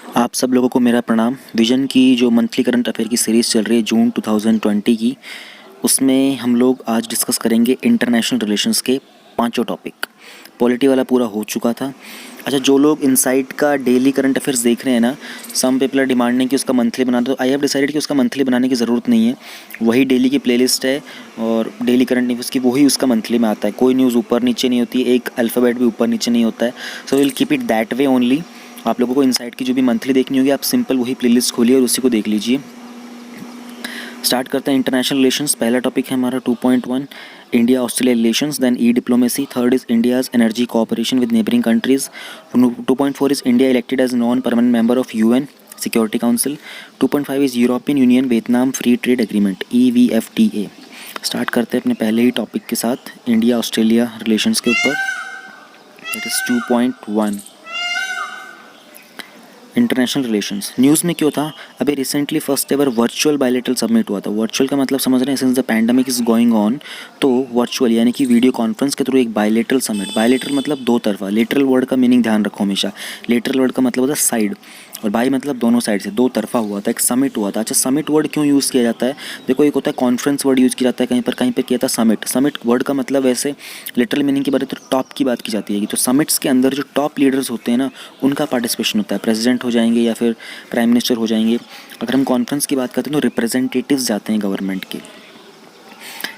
आप सब लोगों को मेरा प्रणाम। विजन की जो मंथली करंट अफेयर की सीरीज़ चल रही है जून 2020 की, उसमें हम लोग आज डिस्कस करेंगे इंटरनेशनल रिलेशंस के पांचों टॉपिक। पॉलिटी वाला पूरा हो चुका था। अच्छा, जो लोग इनसाइट का डेली करंट अफेयर्स देख रहे हैं ना, सम पीपल आर डिमांडिंग कि उसका मंथली बना दो। आई हैव डिसाइडेड कि उसका मंथली बनाने की ज़रूरत नहीं है। वही डेली की प्लेलिस्ट है और डेली करंट न्यूज़ की वही उसका मंथली में आता है। कोई न्यूज़ ऊपर नीचे नहीं होती है, एक अल्फ़ाबेट भी ऊपर नीचे नहीं होता है। So will keep it that way only. आप लोगों को इनसाइट की जो भी मंथली देखनी होगी, आप सिंपल वही प्लेलिस्ट खोलिए और उसी को देख लीजिए। स्टार्ट करते हैं इंटरनेशनल रिलेशंस। पहला टॉपिक है हमारा 2.1 India Australia relations, then E diplomacy, third is India's energy cooperation with neighbouring countries, 2.4 is India elected as non permanent member of UN security council, 2.5 is European Union Vietnam free trade agreement EVFTA। Start करते हैं अपने पहले ही topic के साथ, India Australia relations के ऊपर। That is 2.1 international relations. News में क्यों था? अभी recently first ever virtual bilateral summit हुआ था। वर्चुअल का मतलब समझ रहे हैं, since the pandemic is going on, तो वर्चुअल यानी कि वीडियो कॉन्फ्रेंस के थ्रू एक बायलैटरल समिट। बायलैटरल मतलब दो तरफा। लेटरल वर्ड का मीनिंग ध्यान रखो हमेशा। लेटरल वर्ड का मतलब होता है साइड, और बाई मतलब दोनों साइड से, दो तरफा हुआ था, एक समिट हुआ था। अच्छा, समिट वर्ड क्यों यूज़ किया जाता है? देखो, एक होता है कॉन्फ्रेंस वर्ड यूज़ किया जाता है कहीं पर किया था समिट। समिट वर्ड का मतलब वैसे लिटरल मीनिंग की बात है तो टॉप की बात की जाती है। तो समिट्स के अंदर जो टॉप लीडर्स होते हैं ना, उनका पार्टिसिपेशन होता है। प्रेसिडेंट हो जाएंगे या फिर प्राइम मिनिस्टर हो जाएंगे। अगर हम कॉन्फ्रेंस की बात करते हैं तो रिप्रेजेंटेटिव्स जाते हैं गवर्नमेंट के।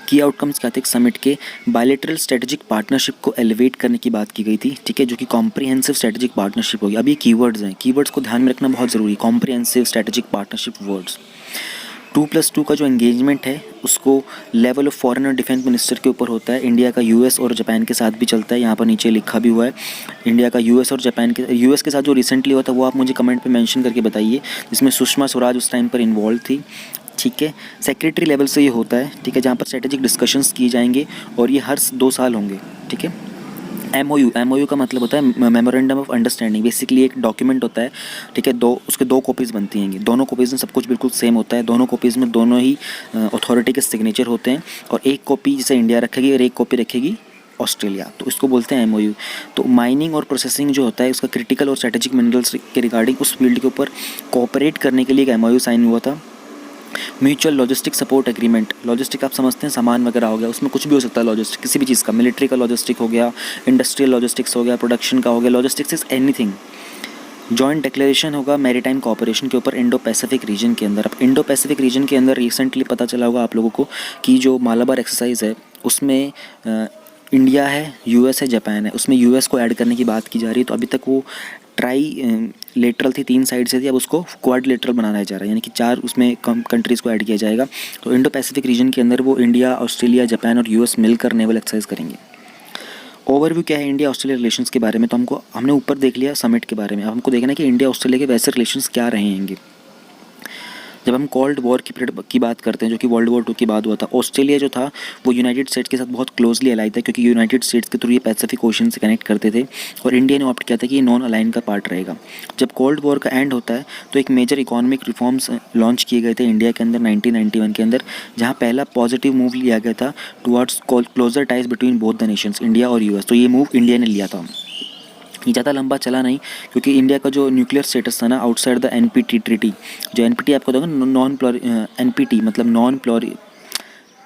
की आउटकम्स क्या थे समिट के? बायलैटरल स्ट्रेटेजिक पार्टनरशिप को एलिवेट करने की बात की गई थी, ठीक है, जो कि कॉम्प्रिहेंसिव स्ट्रेटेजिक पार्टनरशिप होगी। अब ये कीवर्ड्स हैं, कीवर्ड्स को ध्यान में रखना बहुत ज़रूरी है। Comprehensive strategic partnership words. 2+2 का जो एंगेजमेंट है उसको लेवल ऑफ फॉरेन और डिफेंस मिनिस्टर के ऊपर होता है। इंडिया का यूएस और जापान के साथ भी चलता है, यहाँ पर नीचे लिखा भी हुआ है। इंडिया का यूएस और जापान के यूएस के साथ जो रिसेंटली हुआ था वो आप मुझे कमेंट पे मेंशन करके बताइए, जिसमें सुषमा स्वराज उस टाइम पर इन्वॉल्व थी, ठीक है। सेक्रेटरी लेवल से ये होता है, ठीक है, जहाँ पर स्ट्रेटेजिक डिस्कशंस किए जाएंगे और ये हर 2 साल होंगे, ठीक है। MOU का मतलब होता है मेमोरेंडम ऑफ अंडरस्टैंडिंग। बेसिकली एक डॉक्यूमेंट होता है, ठीक है, उसके 2 कॉपीज़ बनती हैं। दोनों कॉपीज़ में सब कुछ बिल्कुल सेम होता है। दोनों कॉपीज़ में दोनों ही अथॉरिटी के सिग्नेचर होते हैं, और एक कॉपी जैसे इंडिया रखेगी और एक कॉपी रखेगी ऑस्ट्रेलिया, तो इसको बोलते हैं MOU। तो माइनिंग और प्रोसेसिंग जो होता है उसका क्रिटिकल और स्ट्रेटेजिक मिनरल्स के रिगार्डिंग उस फील्ड के ऊपर कोऑपरेट करने के लिए एक MOU साइन हुआ था। Mutual logistic support agreement. Logistic आप समझते हैं सामान वगैरह हो गया, उसमें कुछ भी हो सकता है लॉजिस्टिक, किसी भी चीज़ का। मिलिट्री का लॉजिस्टिक हो गया, इंडस्ट्रियल लॉजिस्टिक्स हो गया, प्रोडक्शन का हो गया, logistics is anything. Joint declaration होगा मैरीटाइम कोऑपरेशन के ऊपर इंडो पैसिफिक रीजन के अंदर। अब इंडो पैसिफिक रीजन के अंदर रिसेंटली पता चला होगा आप लोगों को कि जो मालाबार एक्सरसाइज है उसमें इंडिया है, यूएस है, जापान है, उसमें यूएस को ऐड करने की बात की जा रही है। तो अभी तक वो ट्राई लेटरल थी, 3 साइड से थी, अब उसको क्वाड लेटरल बनाया जा रहा है, यानी कि 4 उसमें कंट्रीज़ को ऐड किया जाएगा। तो इंडो पैसिफिक रीजन के अंदर वो इंडिया, ऑस्ट्रेलिया, जापान और यूएस मिलकर नेवल एक्सरसाइज करेंगे। ओवरव्यू क्या है इंडिया ऑस्ट्रेलिया रिलेशंस के बारे में? तो हमने ऊपर देख लिया समिट के बारे में। अब हमको देखना है कि इंडिया ऑस्ट्रेलिया के वैसे रिलेशंस क्या रहेंगे। जब हम कोल्ड वॉर की पीरियड की बात करते हैं, जो कि वर्ल्ड वॉर 2 के बाद हुआ था, ऑस्ट्रेलिया जो था वो यूनाइटेड स्टेट्स के साथ बहुत क्लोजली अलाइड था, क्योंकि यूनाइटेड स्टेट्स के थ्रू ये पैसिफिक ओशन से कनेक्ट करते थे, और इंडिया ने ऑप्ट किया था कि ये नॉन अलाइन का पार्ट रहेगा। जब कोल्ड वॉर का एंड होता है तो एक मेजर इकोनॉमिक रिफॉर्म्स लॉन्च किए गए थे इंडिया के अंदर 1991 के अंदर, जहाँ पहला पॉजिटिव मूव लिया गया था towards closer ties between both the nations, India और यूएस। तो ये मूव इंडिया ने लिया था। ये ज़्यादा लंबा चला नहीं, क्योंकि इंडिया का जो न्यूक्लियर स्टेटस था ना आउटसाइड द NPT ट्रीटी, जो NPT आपको देखो NPT मतलब नॉन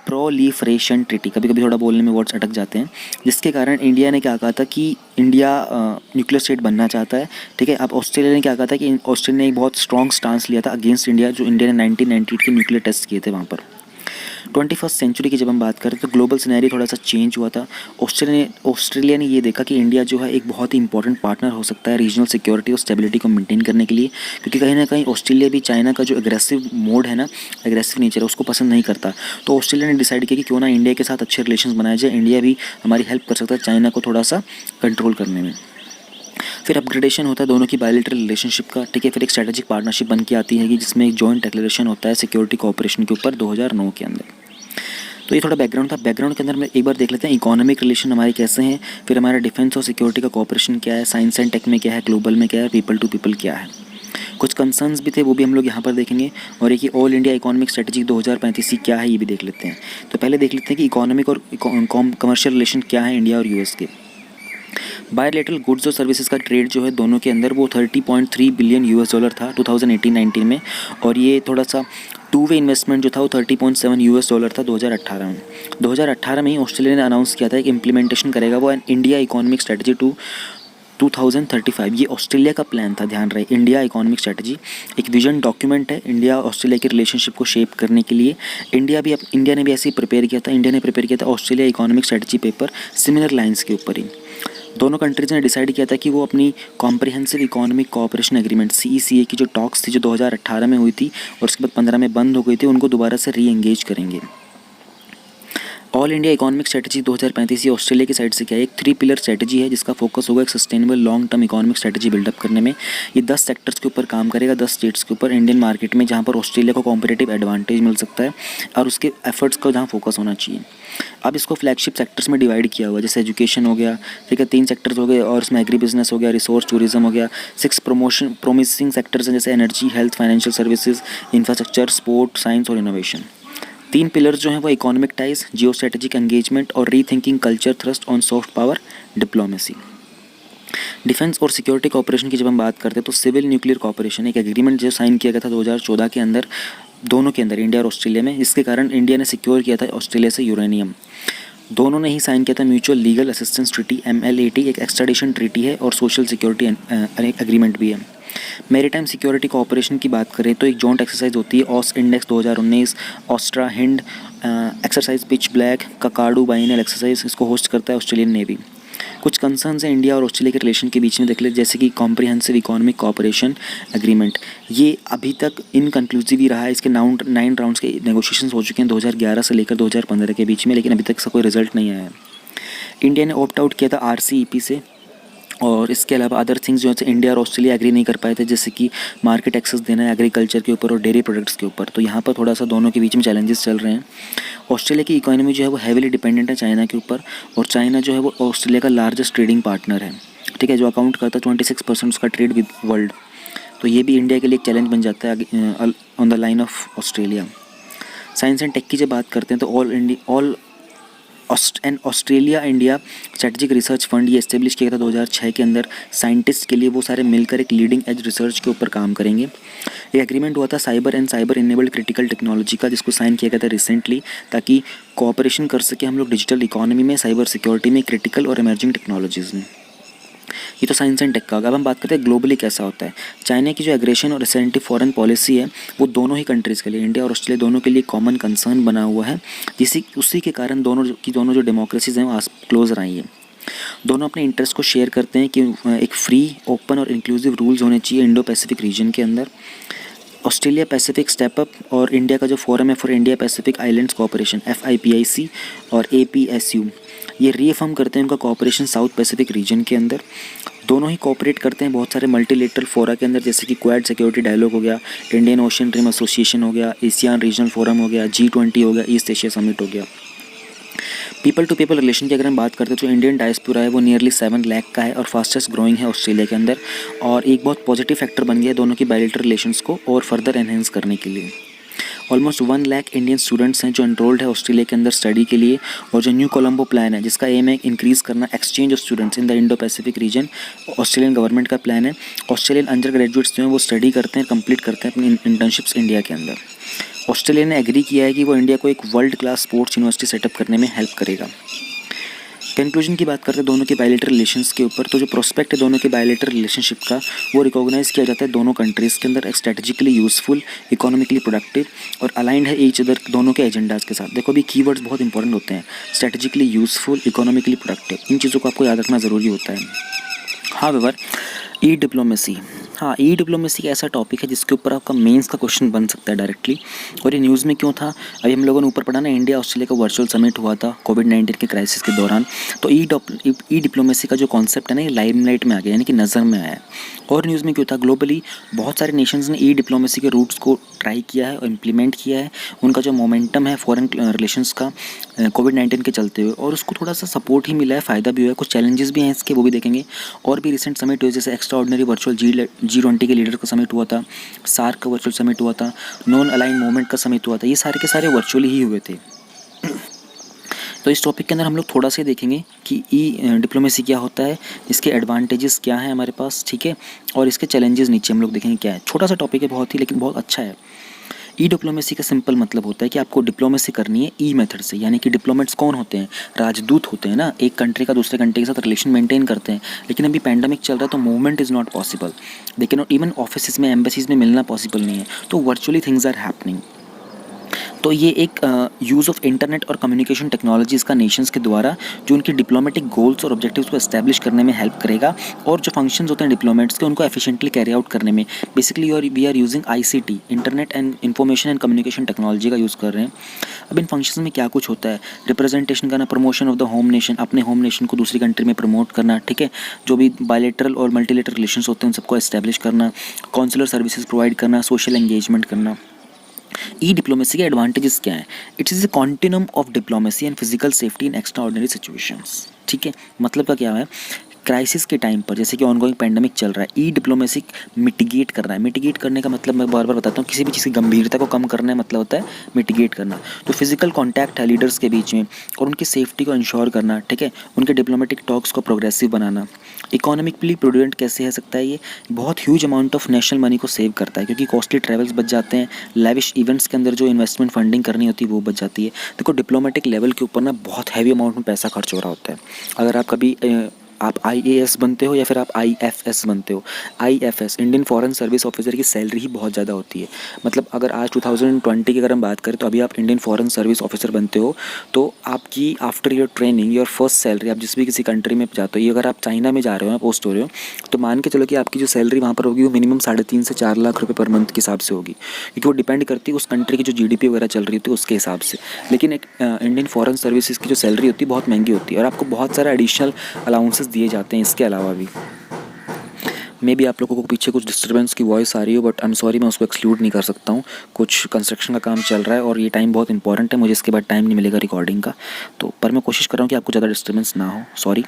प्रोलीफरेशन ट्रीटी, कभी कभी थोड़ा बोलने में वर्ड्स अटक जाते हैं, जिसके कारण इंडिया ने क्या कहा था कि इंडिया न्यूक्लियर स्टेट बनना चाहता है, ठीक है। अब ऑस्ट्रेलिया ने क्या कहा था कि ऑस्ट्रेलिया ने एक बहुत स्ट्रॉन्ग स्टांस लिया था अगेंस्ट इंडिया, जो इंडिया ने 1998 के न्यूक्लियर टेस्ट किए थे वहाँ पर। 21st सेंचुरी की जब हम बात करें तो ग्लोबल सिनेरियो थोड़ा सा चेंज हुआ था। ऑस्ट्रेलिया ने ये देखा कि इंडिया जो है एक बहुत ही इंपॉर्टेंट पार्टनर हो सकता है रीजनल सिक्योरिटी और स्टेबिलिटी को मेंटेन करने के लिए, क्योंकि कहीं ना कहीं ऑस्ट्रेलिया भी चाइना का जो एग्रेसिव मोड है ना, एग्रेसिव नेचर है, उसको पसंद नहीं करता। तो ऑस्ट्रेलिया ने डिसाइड किया कि क्यों ना इंडिया के साथ अच्छे रिलेशन बनाए जाए, इंडिया भी हमारी हेल्प कर सकता है चाइना को थोड़ा सा कंट्रोल करने में। फिर अपग्रेडेशन होता है दोनों की बायलैटरल रिलेशनशिप का, ठीक है। फिर एक स्ट्रेटेजिक पार्टनरशिप बन के आती है कि जिसमें एक जॉइंट डिक्लेरेशन होता है सिक्योरिटी कोऑपरेशन के ऊपर 2009 के अंदर। तो ये थोड़ा बैकग्राउंड था। बैकग्राउंड के अंदर में एक बार देख लेते हैं इकोनॉमिक रिलेशन हमारे कैसे हैं, फिर हमारा डिफेंस और सिक्योरिटी का कोऑपरेशन क्या है, साइंस एंड टेक में क्या है, ग्लोबल में क्या है, पीपल टू पीपल क्या है। कुछ कंसर्न्स भी थे, वो भी हम लोग यहाँ पर देखेंगे। और एक ऑल इंडिया इकोनॉमिक स्ट्रेटेजी 2035 क्या है ये भी देख लेते हैं। तो पहले देख लेते हैं कि इकोनॉमिक और कमर्शियल रिलेशन क्या है इंडिया और यूएस के। बायलैटरल गुड्स और सर्विसेज का ट्रेड जो है दोनों के अंदर वो 30.3 बिलियन US डॉलर था 2018-19 में, और ये थोड़ा सा टू वे इन्वेस्टमेंट जो था वो 30.7 US डॉलर था 2018 में। 2018 में ही ऑस्ट्रेलिया ने अनाउंस किया था कि इम्प्लीमेंटेशन करेगा वो इंडिया इकोनॉमिक स्ट्रेटजी 2035। ये ऑस्ट्रेलिया का प्लान था, ध्यान रहे, इंडिया इकोनॉमिक स्ट्रेटजी एक विजन डॉक्यूमेंट है इंडिया ऑस्ट्रेलिया के रिलेशनशिप को शेप करने के लिए। इंडिया ने भी ऐसे ही प्रिपेयर किया था, इंडिया ने प्रिपेयर किया था Australia economic strategy paper similar lines के ऊपर ही। दोनों कंट्रीज़ ने डिसाइड किया था कि वो अपनी comprehensive economic cooperation agreement CECA की जो टॉक्स थी जो 2018 में हुई थी और उसके बाद 15 में बंद हो गई थी, उनको दोबारा से री एंगेज करेंगे। ऑल इंडिया इकोनॉमिक स्ट्रेटजी 2035 ये ऑस्ट्रेलिया की साइड से क्या है, एक 3 पिलर स्ट्रेटजी है जिसका फोकस होगा एक sustainable long term economic strategy build up करने में। ये 10 सेक्टर्स के ऊपर काम करेगा, 10 स्टेट्स के ऊपर इंडियन मार्केट में, जहाँ पर ऑस्ट्रेलिया को कॉम्पिटिटिव एडवांटेज मिल सकता है और उसके एफर्ट्स को जहाँ फोकस होना चाहिए। अब इसको फ्लैगशिप सेक्टर्स में डिवाइड किया हुआ है, जैसे एजुकेशन हो गया, ठीक है, 3 सेक्टर्स हो गए, और इसमें एग्री बिजनेस हो गया, रिसोर्स टूरिज्म हो गया। 6 प्रोमिसिंग सेक्टर्स हैं जैसे energy, health, financial services, infrastructure, sport, science और इनोवेशन। 3 पिलर जो हैं वो economic ties, geo strategic engagement और rethinking culture thrust on soft power diplomacy. Defence और सिक्योरिटी कॉपरेशन की जब हम बात करते हैं तो सिविल न्यूक्लियर कॉपरेशन एक एग्रीमेंट जो साइन किया गया था 2014 के अंदर, दोनों के अंदर, इंडिया और ऑस्ट्रेलिया में, इसके कारण इंडिया ने सिक्योर किया था ऑस्ट्रेलिया से यूरेनियम। दोनों ने ही साइन किया था mutual legal assistance treaty MLAT, एक एक्सट्राडिशन ट्रीटी है और सोशल सिक्योरिटी एग्रीमेंट भी है। मैरीटाइम सिक्योरिटी कोऑपरेशन की बात करें तो एक जॉइंट एक्सरसाइज होती है AUSINDEX 2019, AUSTRAHIND exercise pitch black Kakadu biennial exercise, इसको होस्ट करता है ऑस्ट्रेलियन नेवी। कुछ कंसर्न्स हैं इंडिया और ऑस्ट्रेलिया के रिलेशन के बीच में देख ले, जैसे कि कॉम्प्रिहेंसिव इकोनॉमिक कोऑपरेशन एग्रीमेंट, ये अभी तक इनकंक्लूसिव ही रहा है। इसके 9 राउंड्स के नेगोशिएशंस हो चुके हैं 2011 से लेकर 2015 के बीच में, लेकिन अभी तक इसका कोई रिजल्ट नहीं आया है। इंडिया ने ऑप्ट आउट किया था RCEP से, और इसके अलावा अदर थिंग्स जो है इंडिया और ऑस्ट्रेलिया एग्री नहीं कर पाए थे, जैसे कि मार्केट एक्सेस देना है एग्रीकल्चर के ऊपर और डेयरी प्रोडक्ट्स के ऊपर। तो यहाँ पर थोड़ा सा दोनों के बीच में चैलेंजेस चल रहे हैं। ऑस्ट्रेलिया की इकोनॉमी जो है वो हैवीली डिपेंडेंट है चाइना के ऊपर, और चाइना जो है वो ऑस्ट्रेलिया का लार्जेस्ट ट्रेडिंग पार्टनर है, ठीक है, जो अकाउंट करता है 26% उसका ट्रेड विद वर्ल्ड। तो ये भी इंडिया के लिए एक चैलेंज बन जाता है on the line of Australia. Science and tech की जब बात करते हैं तो Australia India strategic research fund ये इस्टेब्लिश किया था 2006 के अंदर। साइंटिस्ट के लिए वो सारे मिलकर एक लीडिंग एज रिसर्च के ऊपर काम करेंगे। ये एग्रीमेंट हुआ था साइबर इनेबल्ड क्रिटिकल टेक्नोलॉजी का, जिसको साइन किया गया था रिसेंटली, ताकि कोऑपरेशन कर सके हम लोग डिजिटल इकोनॉमी में, साइबर सिक्योरिटी में, क्रिटिकल और इमर्जिंग टेक्नोलॉजीज़ में। ये तो साइंस एंड टेक का। अब हम बात करते हैं ग्लोबली कैसा होता है। चाइना की जो एग्रेशन और रिसेंटिव फॉरेन पॉलिसी है वो दोनों ही कंट्रीज़ के लिए, इंडिया और ऑस्ट्रेलिया दोनों के लिए कॉमन कंसर्न बना हुआ है, उसी के कारण दोनों जो डेमोक्रेसीज हैं वो क्लोज रही हैं। दोनों अपने इंटरेस्ट को शेयर करते हैं कि एक फ्री, ओपन और इंक्लूसिव रूल्स होने चाहिए इंडो पैसिफिक रीजन के अंदर। ऑस्ट्रेलिया पैसिफिक स्टेप अप और इंडिया का जो फोरम है for India Pacific islands cooperation FIPIC और APSU, ये रीअफर्म करते हैं उनका कोऑपरेशन साउथ पैसिफिक रीजन के अंदर। दोनों ही कोऑपरेट करते हैं बहुत सारे मल्टीलेटरल फोरा के अंदर, जैसे कि क्वाड सिक्योरिटी डायलॉग हो गया, इंडियन ओशन रिम एसोसिएशन हो गया, एशियन रीजनल फोरम हो गया, G20 हो गया, ईस्ट एशिया समिट हो गया। पीपल टू पीपल रिलेशन की अगर हम बात करते हैं तो इंडियन डायस्पोरा है वो नियरली 7 लाख का है और फास्टेस्ट ग्रोइंग है ऑस्ट्रेलिया के अंदर, और एक बहुत पॉजिटिव फैक्टर बन गया है दोनों की बायलैटरल रिलेशंस को और फर्दर एनहेंस करने के लिए। ऑलमोस्ट 1 लाख इंडियन स्टूडेंट्स हैं जो एनरोल्ड है ऑस्ट्रेलिया के अंदर स्टडी के लिए, और जो न्यू कोलंबो प्लान है जिसका एम है इंक्रीज़ करना exchange of students in the Indo Pacific region, Australian government का प्लान है। ऑस्ट्रेलियन अंडर ग्रेजुएट्स जो हैं वो स्टडी करते हैं, कंप्लीट करते हैं अपनी इंटर्नशिप्स इंडिया के अंदर। ऑस्ट्रेलिया ने एग्री किया है कि वो इंडिया को एक world class sports university setup करने में हेल्प करेगा। कंक्लूजन की बात करते हैं दोनों के बायलैटरल रिलेशंस के ऊपर, तो जो प्रोस्पेक्ट है दोनों के बायलैटरल रिलेशनशिप का वो रिकॉग्नाइज किया जाता है दोनों कंट्रीज़ के अंदर, स्ट्रेटेजिकली यूजफुल, इकोनॉमिकली प्रोडक्टिव और अलाइंड है ईच अदर दोनों के एजेंडाज के साथ। देखो अभी कीवर्ड्स बहुत इंपॉर्टेंट होते हैं, स्ट्रेटेजिकली यूजफुल, इकोनॉमिकली प्रोडक्टिव, इन चीज़ों को आपको याद रखना ज़रूरी होता है। हाउएवर ई डिप्लोमेसी, हाँ ई डिप्लोमेसी एक ऐसा टॉपिक है जिसके ऊपर आपका मेंस का क्वेश्चन बन सकता है डायरेक्टली। और ये न्यूज़ में क्यों था, अभी हम लोगों ने ऊपर पढ़ा ना, इंडिया ऑस्ट्रेलिया का वर्चुअल समिट हुआ था कोविड-19 के क्राइसिस के दौरान, तो ई डिप्लोमेसी का जो कॉन्सेप्ट है ना ये लाइमलाइट में आ गया, यानी कि नज़र में आया है। और न्यूज़ में क्यों था, ग्लोबली बहुत सारे नेशंस ने ई डिप्लोमेसी के रूट्स को ट्राई किया है और इम्प्लीमेंट किया है। उनका जो मोमेंटम है फॉरेन रिलेशंस का कोविड-19 के चलते हुए, और उसको थोड़ा सा सपोर्ट ही मिला है, फ़ायदा भी हुआ है, कुछ चैलेंजेस भी हैं इसके, वो भी देखेंगे। और भी रिसेंट समिट हुए जैसे एक्स्ट्राऑर्डिनरी वर्चुअल G20 के लीडर का समिट हुआ था, सार्क का वर्चुअल समिट हुआ था, नॉन अलाइन मूवमेंट का समिट हुआ था, ये सारे के सारे वर्चुअली ही हुए थे। तो इस टॉपिक के अंदर हम लोग थोड़ा सा देखेंगे कि ई डिप्लोमेसी क्या होता है, इसके एडवांटेजेस क्या हैं हमारे पास, ठीक है, और इसके चैलेंजेस नीचे हम लोग देखेंगे क्या है। छोटा सा टॉपिक है बहुत ही, लेकिन बहुत अच्छा है। ई डिप्लोमेसी का सिंपल मतलब होता है कि आपको डिप्लोमेसी करनी है ई मेथड से, यानी कि डिप्लोमेट्स कौन होते हैं, राजदूत होते हैं ना, एक कंट्री का दूसरे कंट्री के साथ रिलेशन मेंटेन करते हैं। लेकिन अभी पैंडमिक चल रहा है तो movement is not possible, they can not, even office में एम्बेसीज में मिलना पॉसिबल नहीं है, तो वर्चुअली थिंग्स आर हैपनिंग। तो ये एक यूज़ ऑफ इंटरनेट और कम्युनिकेशन टेक्नोलॉजीज़ का नेशंस के द्वारा जो उनकी डिप्लोमेटिक गोल्स और ऑब्जेक्टिव्स को एस्टैब्लिश करने में हेल्प करेगा, और जो फंक्शंस होते हैं डिप्लोमेट्स के उनको एफिशिएंटली कैरी आउट करने में। Basically we are using ICT, internet and information and communication technology का यूज़ कर रहे हैं। अब इन फंक्शंस में क्या कुछ होता है, रिप्रेजेंटेशन करना, promotion of the home nation, अपने होम नेशन को दूसरी कंट्री में प्रमोट करना, ठीक है, जो भी बायलैटरल और मल्टीलेटरल रिलेशंस होते हैं उन सबको एस्टैब्लिश करना, कॉन्सुलर सर्विसेज प्रोवाइड करना, सोशल एंगेजमेंट करना। ई डिप्लोमेसी के एडवांटेजेस क्या हैं? It is a continuum of diplomacy and physical safety in extra ordinary situations, ठीक है। मतलब का क्या है, क्राइसिस के टाइम पर, जैसे कि ऑनगोइंग पैंडमिक चल रहा है, ई डिप्लोमेसी मिटिगेट कर रहा है। मिटिगेट करने का मतलब मैं बार बार बताता हूँ, किसी भी चीज़ की गंभीरता को कम करना है, मतलब होता है मिटिगेट करना। तो फिजिकल कॉन्टैक्ट है लीडर्स के बीच में, और उनकी सेफ्टी को इंश्योर करना, ठीक है, उनके डिप्लोमेटिक टॉक्स को प्रोग्रेसिव बनाना। इकोनॉमिकली प्रूडेंट कैसे है सकता है ये, बहुत huge amount of national money को सेव करता है, क्योंकि कॉस्टली ट्रैवल्स बच जाते हैं, लेविश इवेंट्स के अंदर जो इन्वेस्टमेंट फंडिंग करनी होती है वो बच जाती है। देखो डिप्लोमेटिक लेवल के ऊपर ना बहुत हैवी अमाउंट में पैसा खर्च हो रहा होता है। अगर आप कभी आप आईएएस बनते हो या फिर आप आईएफएस बनते हो, IFS Indian foreign service officer की सैलरी ही बहुत ज़्यादा होती है। मतलब अगर आज 2020 की अगर हम बात करें तो अभी आप इंडियन फॉरेन सर्विस ऑफिसर बनते हो, तो आपकी after your training your first salary, आप जिस भी किसी कंट्री में जाते हो, ये अगर आप चाइना में जा रहे हो ना, पोस्ट हो रहे हो, तो मान के चलो कि आपकी जो सैलरी वहाँ पर होगी वो मिनिमम 3.5 से 4 लाख रुपये पर मंथ के हिसाब से होगी, क्योंकि वो डिपेंड करती है उस कंट्री की जो जीडीपी वगैरह चल रही होती है उसके हिसाब से। लेकिन एक इंडियन फॉरेन सर्विसेज की जो सैलरी होती है बहुत महंगी होती है, और आपको बहुत सारे एडिशनल अलाउंसेस दिए जाते हैं इसके अलावा भी। मे बी आप लोगों को पीछे कुछ डिस्टर्बेंस की वॉइस आ रही हो, बट आई एम सॉरी, मैं उसको एक्सक्लूड नहीं कर सकता हूँ। कुछ कंस्ट्रक्शन का काम चल रहा है और ये टाइम बहुत इंपॉर्टेंट है, मुझे इसके बाद टाइम नहीं मिलेगा रिकॉर्डिंग का, तो पर मैं कोशिश कर रहा हूँ कि आपको ज़्यादा डिस्टर्बेंस ना हो, सॉरी।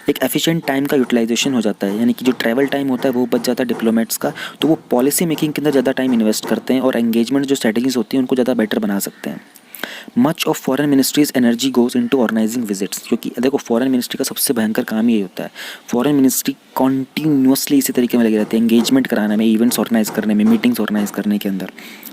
एक एफिशिएंट टाइम का यूटिलाइजेशन हो जाता है, यानी कि जो ट्रैवल टाइम होता है वो बच जाता है डिप्लोमेट्स का, तो वो पॉलिसी मेकिंग के अंदर ज़्यादा टाइम इन्वेस्ट करते हैं और एंगेजमेंट जो स्ट्रेटजीज होती हैं उनको ज़्यादा बेटर बना सकते हैं। Much of foreign ministries energy goes into organising visits, क्योंकि देखो फॉरेन मिनिस्ट्री का सबसे भयंकर काम यही होता है, फॉरेन मिनिस्ट्री कॉन्टीन्यूसली इसी तरीके में लगे रहते हैं, एंगेजमेंट कराने में, इवेंट्स ऑर्गेनाइज करने में, मीटिंग्स ऑर्गेनाइज करने के अंदर,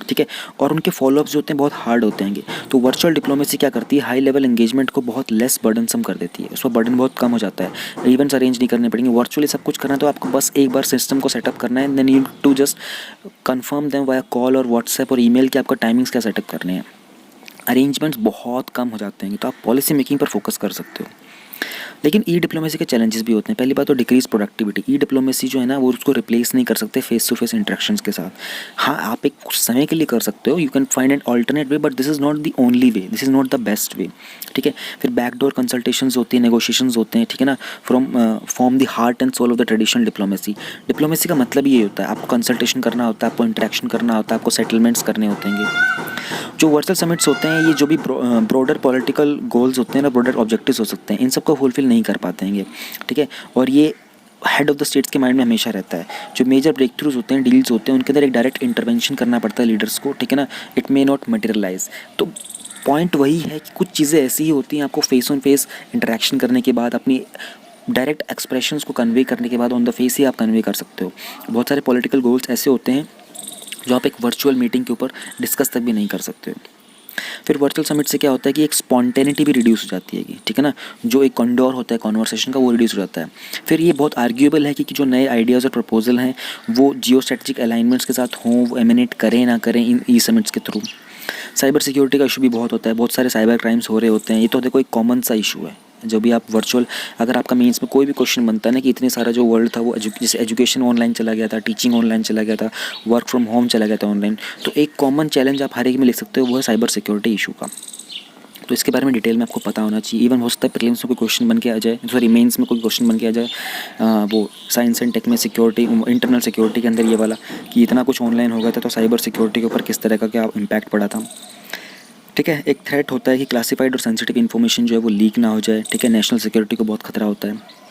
ठीक है, और उनके फॉलोअप्स जो होते हैं बहुत हार्ड होते हैं। तो वर्चुअल डिप्लोमेसी क्या करती है, हाई लेवल एंगेजमेंट को बहुत लेस बर्डनसम कर देती है, उसका बर्डन बहुत कम हो जाता है, इवेंट्स अरेंज नहीं करने पड़ेंगे, वर्चुअली सब कुछ करना है, तो आपको बस एक बार सिस्टम को सेटअप करना है, then you to just confirm them via call और व्हाट्सएप और ईमेल कि आपका टाइमिंग्स क्या सेटअप करने हैं। अरेंजमेंट्स बहुत कम हो जाते हैं, तो आप पॉलिसी मेकिंग पर फोकस कर सकते हो। लेकिन ई डिप्लोमेसी के चैलेंजेस भी होते हैं। पहली बात तो डिक्रीज प्रोडक्टिविटी, ई डिप्लोमेसी जो है ना वो उसको रिप्लेस नहीं कर सकते फेस टू फेस इंटरेक्शंस के साथ। हाँ, आप एक कुछ समय के लिए कर सकते हो, you can find an alternate way, but this is not the only way, this is not the best way, ठीक है। फिर बैकडोर कंसल्टेशंस होती है, नेगोशिएशंस होते हैं, ठीक है ना, from the heart and soul of the traditional diplomacy. Diplomacy का मतलब ये होता है, आपको कंसल्टेशन करना होता है, आपको इंटरेक्शन करना होता है, आपको सेटलमेंट्स करने होते हैं। जो वर्चुअल समिट्स होते हैं, ये जो भी ब्रॉडर पॉलिटिकल गोल्स होते हैं ना, ब्रॉडर ऑब्जेक्टिव्स हो सकते हैं, इन सबको फुलफिल नहीं कर पाते हैं, ठीक है। और ये हेड ऑफ द स्टेट्स के माइंड में हमेशा रहता है। जो मेजर ब्रेक थ्रूज होते हैं, डील्स होते हैं, उनके अंदर एक डायरेक्ट इंटरवेंशन करना पड़ता है लीडर्स को, ठीक है ना, इट मे नॉट मटेरियलाइज। तो पॉइंट वही है कि कुछ चीज़ें ऐसी ही होती हैं, आपको फेस ऑन फेस इंटरेक्शन करने के बाद, अपनी डायरेक्ट एक्सप्रेशंस को कन्वे करने के बाद ऑन द फेस ही आप कन्वे कर सकते हो। बहुत सारे पॉलिटिकल गोल्स ऐसे होते हैं जो आप एक वर्चुअल मीटिंग के ऊपर डिस्कस तक भी नहीं कर सकते हो। फिर वर्चुअल समिट से क्या होता है कि एक स्पॉन्टेनिटी भी रिड्यूस हो जाती है, ठीक है ना, जो एक कॉन्डोर होता है कॉन्वर्सेशन का वो रिड्यूस हो जाता है। फिर ये बहुत आर्ग्यूएबल है कि जो नए आइडियाज़ और प्रपोजल हैं वो जियो स्ट्रेटेजिक अलाइनमेंट्स के साथ हों, वो एमिनेट करें ना करें इन ई समिट्स के थ्रू। साइबर सिक्योरिटी का इशू भी बहुत होता है, बहुत सारे साइबर क्राइम्स हो रहे होते हैं, ये तो देखो एक कॉमन सा इशू है। जो भी आप वर्चुअल, अगर आपका मेंस में कोई भी क्वेश्चन बनता है ना कि इतने सारा जो वर्ल्ड था वो जैसे एजुकेशन ऑनलाइन चला गया था, टीचिंग ऑनलाइन चला गया था, वर्क फ्रॉम होम चला गया था ऑनलाइन, तो एक कॉमन चैलेंज आप हर एक में लिख सकते हो, वो है साइबर सिक्योरिटी इशू का। तो इसके बारे में डिटेल में आपको पता होना चाहिए। इवन हो सकता है प्रीलिम्स में कोई क्वेश्चन बन के आ जाए, सॉरी मेंस में कोई क्वेश्चन बन के आ जाए, वो साइंस एंड टेक में सिक्योरिटी, इंटरनल सिक्योरिटी के अंदर ये वाला कि इतना कुछ ऑनलाइन हो गया था, तो साइबर सिक्योरिटी के ऊपर किस तरह का क्या इम्पैक्ट पड़ा था, ठीक है। एक थ्रेट होता है कि क्लासिफाइड और सेंसिटिव इन्फॉर्मेशन जो है वो लीक ना हो जाए, ठीक है, नेशनल सिक्योरिटी को बहुत खतरा होता है।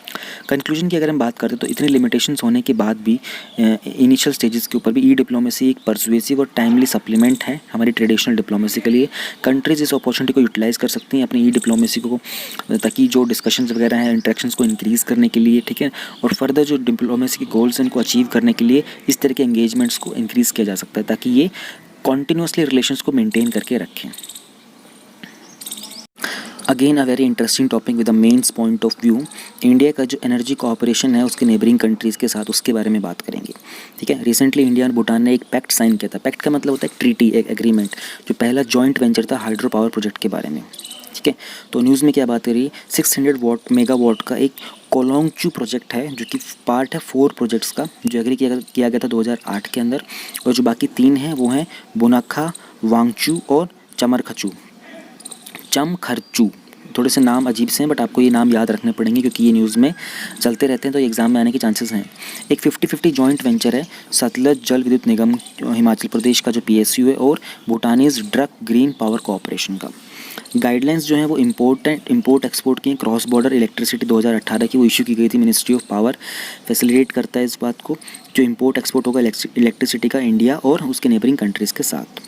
कंक्लूजन की अगर हम बात करते तो इतने लिमिटेशंस होने के बाद भी इनिशियल स्टेजेस के ऊपर भी ई डिप्लोमेसी एक परसुएसिव और टाइमली सप्लीमेंट है हमारी ट्रेडिशनल डिप्लोमेसी के लिए। कंट्रीज इस अपॉर्चुनिटी को यूटिलाइज़ कर सकती हैं अपनी ई डिप्लोमेसी को, ताकि जो डिस्कशंस वगैरह हैं इंटरेक्शंस को इंक्रीज़ करने के लिए, ठीक है, और फर्दर जो डिप्लोमेसी के गोल्स हैं इनको अचीव करने के लिए इस तरह के एंगेजमेंट्स को इंक्रीज़ किया जा सकता है, ताकि ये कॉन्टीन्यूसली रिलेशंस को मेंटेन करके रखें। Again a very interesting topic with the mains point of view, India का जो एनर्जी कोऑपरेशन है उसके नेबरिंग कंट्रीज़ के साथ, उसके बारे में बात करेंगे। ठीक है, रिसेंटली इंडिया और भूटान ने एक पैक्ट साइन किया था। पैक्ट का मतलब होता है ट्रीटी, एक एग्रीमेंट, जो पहला जॉइंट वेंचर था हाइड्रो पावर प्रोजेक्ट के बारे में। ठीक है, तो न्यूज़ में क्या बात करी, 600 मेगावाट का एक कोलोंगचू प्रोजेक्ट है जो कि पार्ट है 4 प्रोजेक्ट्स का, जो एग्री किया गया था 2008 के अंदर, और जो बाकी 3 हैं वो हैं बोनाखा, वांगचू और चमखरचू। थोड़े से नाम अजीब से हैं बट आपको ये नाम याद रखने पड़ेंगे क्योंकि ये न्यूज़ में चलते रहते हैं, तो एग्ज़ाम में आने के चांसेस हैं। एक 50-50 जॉइंट वेंचर है सतलज जल विद्युत निगम हिमाचल प्रदेश का जो PSU है और भूटानीज ड्रक ग्रीन पावर कॉरपोरेशन का। गाइडलाइंस जो है वो इंपोर्ट एक्सपोर्ट की क्रॉस बॉर्डर इलेक्ट्रिसिटी 2018 की वो इशू की गई थी। मिनिस्ट्री ऑफ पावर फैसिलिटेट करता है इस बात को, जो इंपोर्ट एक्सपोर्ट होगा इलेक्ट्रिसिटी का इंडिया और उसके नेबरिंग कंट्रीज़ के साथ।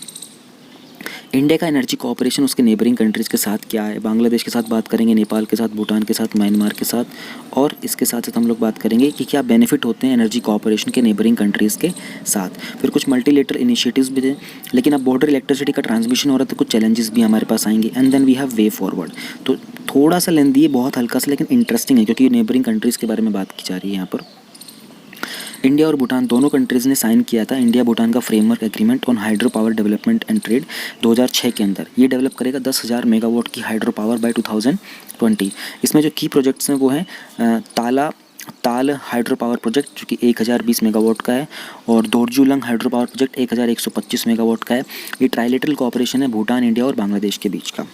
इंडिया का एनर्जी कोऑपरेशन उसके नेबरिंग कंट्रीज़ के साथ क्या है, बांग्लादेश के साथ बात करेंगे, नेपाल के साथ, भूटान के साथ, म्यांमार के साथ, और इसके साथ साथ हम लोग बात करेंगे कि क्या बेनिफिट होते हैं एनर्जी कोऑपरेशन के नेबरिंग कंट्रीज़ के साथ। फिर कुछ मल्टीलेटरल इनिशिएटिव्स भी थे, लेकिन अब बॉर्डर इलेक्ट्रिसिटी का ट्रांसमिशन हो रहा है तो कुछ चैलेंजेस भी हमारे पास आएंगे, and then we have way forward. तो थोड़ा सा लेंदी है, बहुत हल्का सा, लेकिन इंटरेस्टिंग है क्योंकि नेबरिंग कंट्रीज़ के बारे में बात की जा रही है यहाँ पर। इंडिया और भूटान दोनों कंट्रीज़ ने साइन किया था इंडिया भूटान का framework agreement on hydro power development and trade 2006 के अंदर। ये डेवलप करेगा 10,000 मेगावाट की हाइड्रो पावर बाय 2020। इसमें जो की प्रोजेक्ट्स हैं वो हैं ताल हाइड्रो पावर प्रोजेक्ट जो कि 1020 मेगावाट का है, और दोरजुलंग हाइड्रो पावर प्रोजेक्ट 1125 मेगावाट का है। ये ट्राइलेटरल कोऑपरेशन है भूटान, इंडिया और बांग्लादेश के बीच का।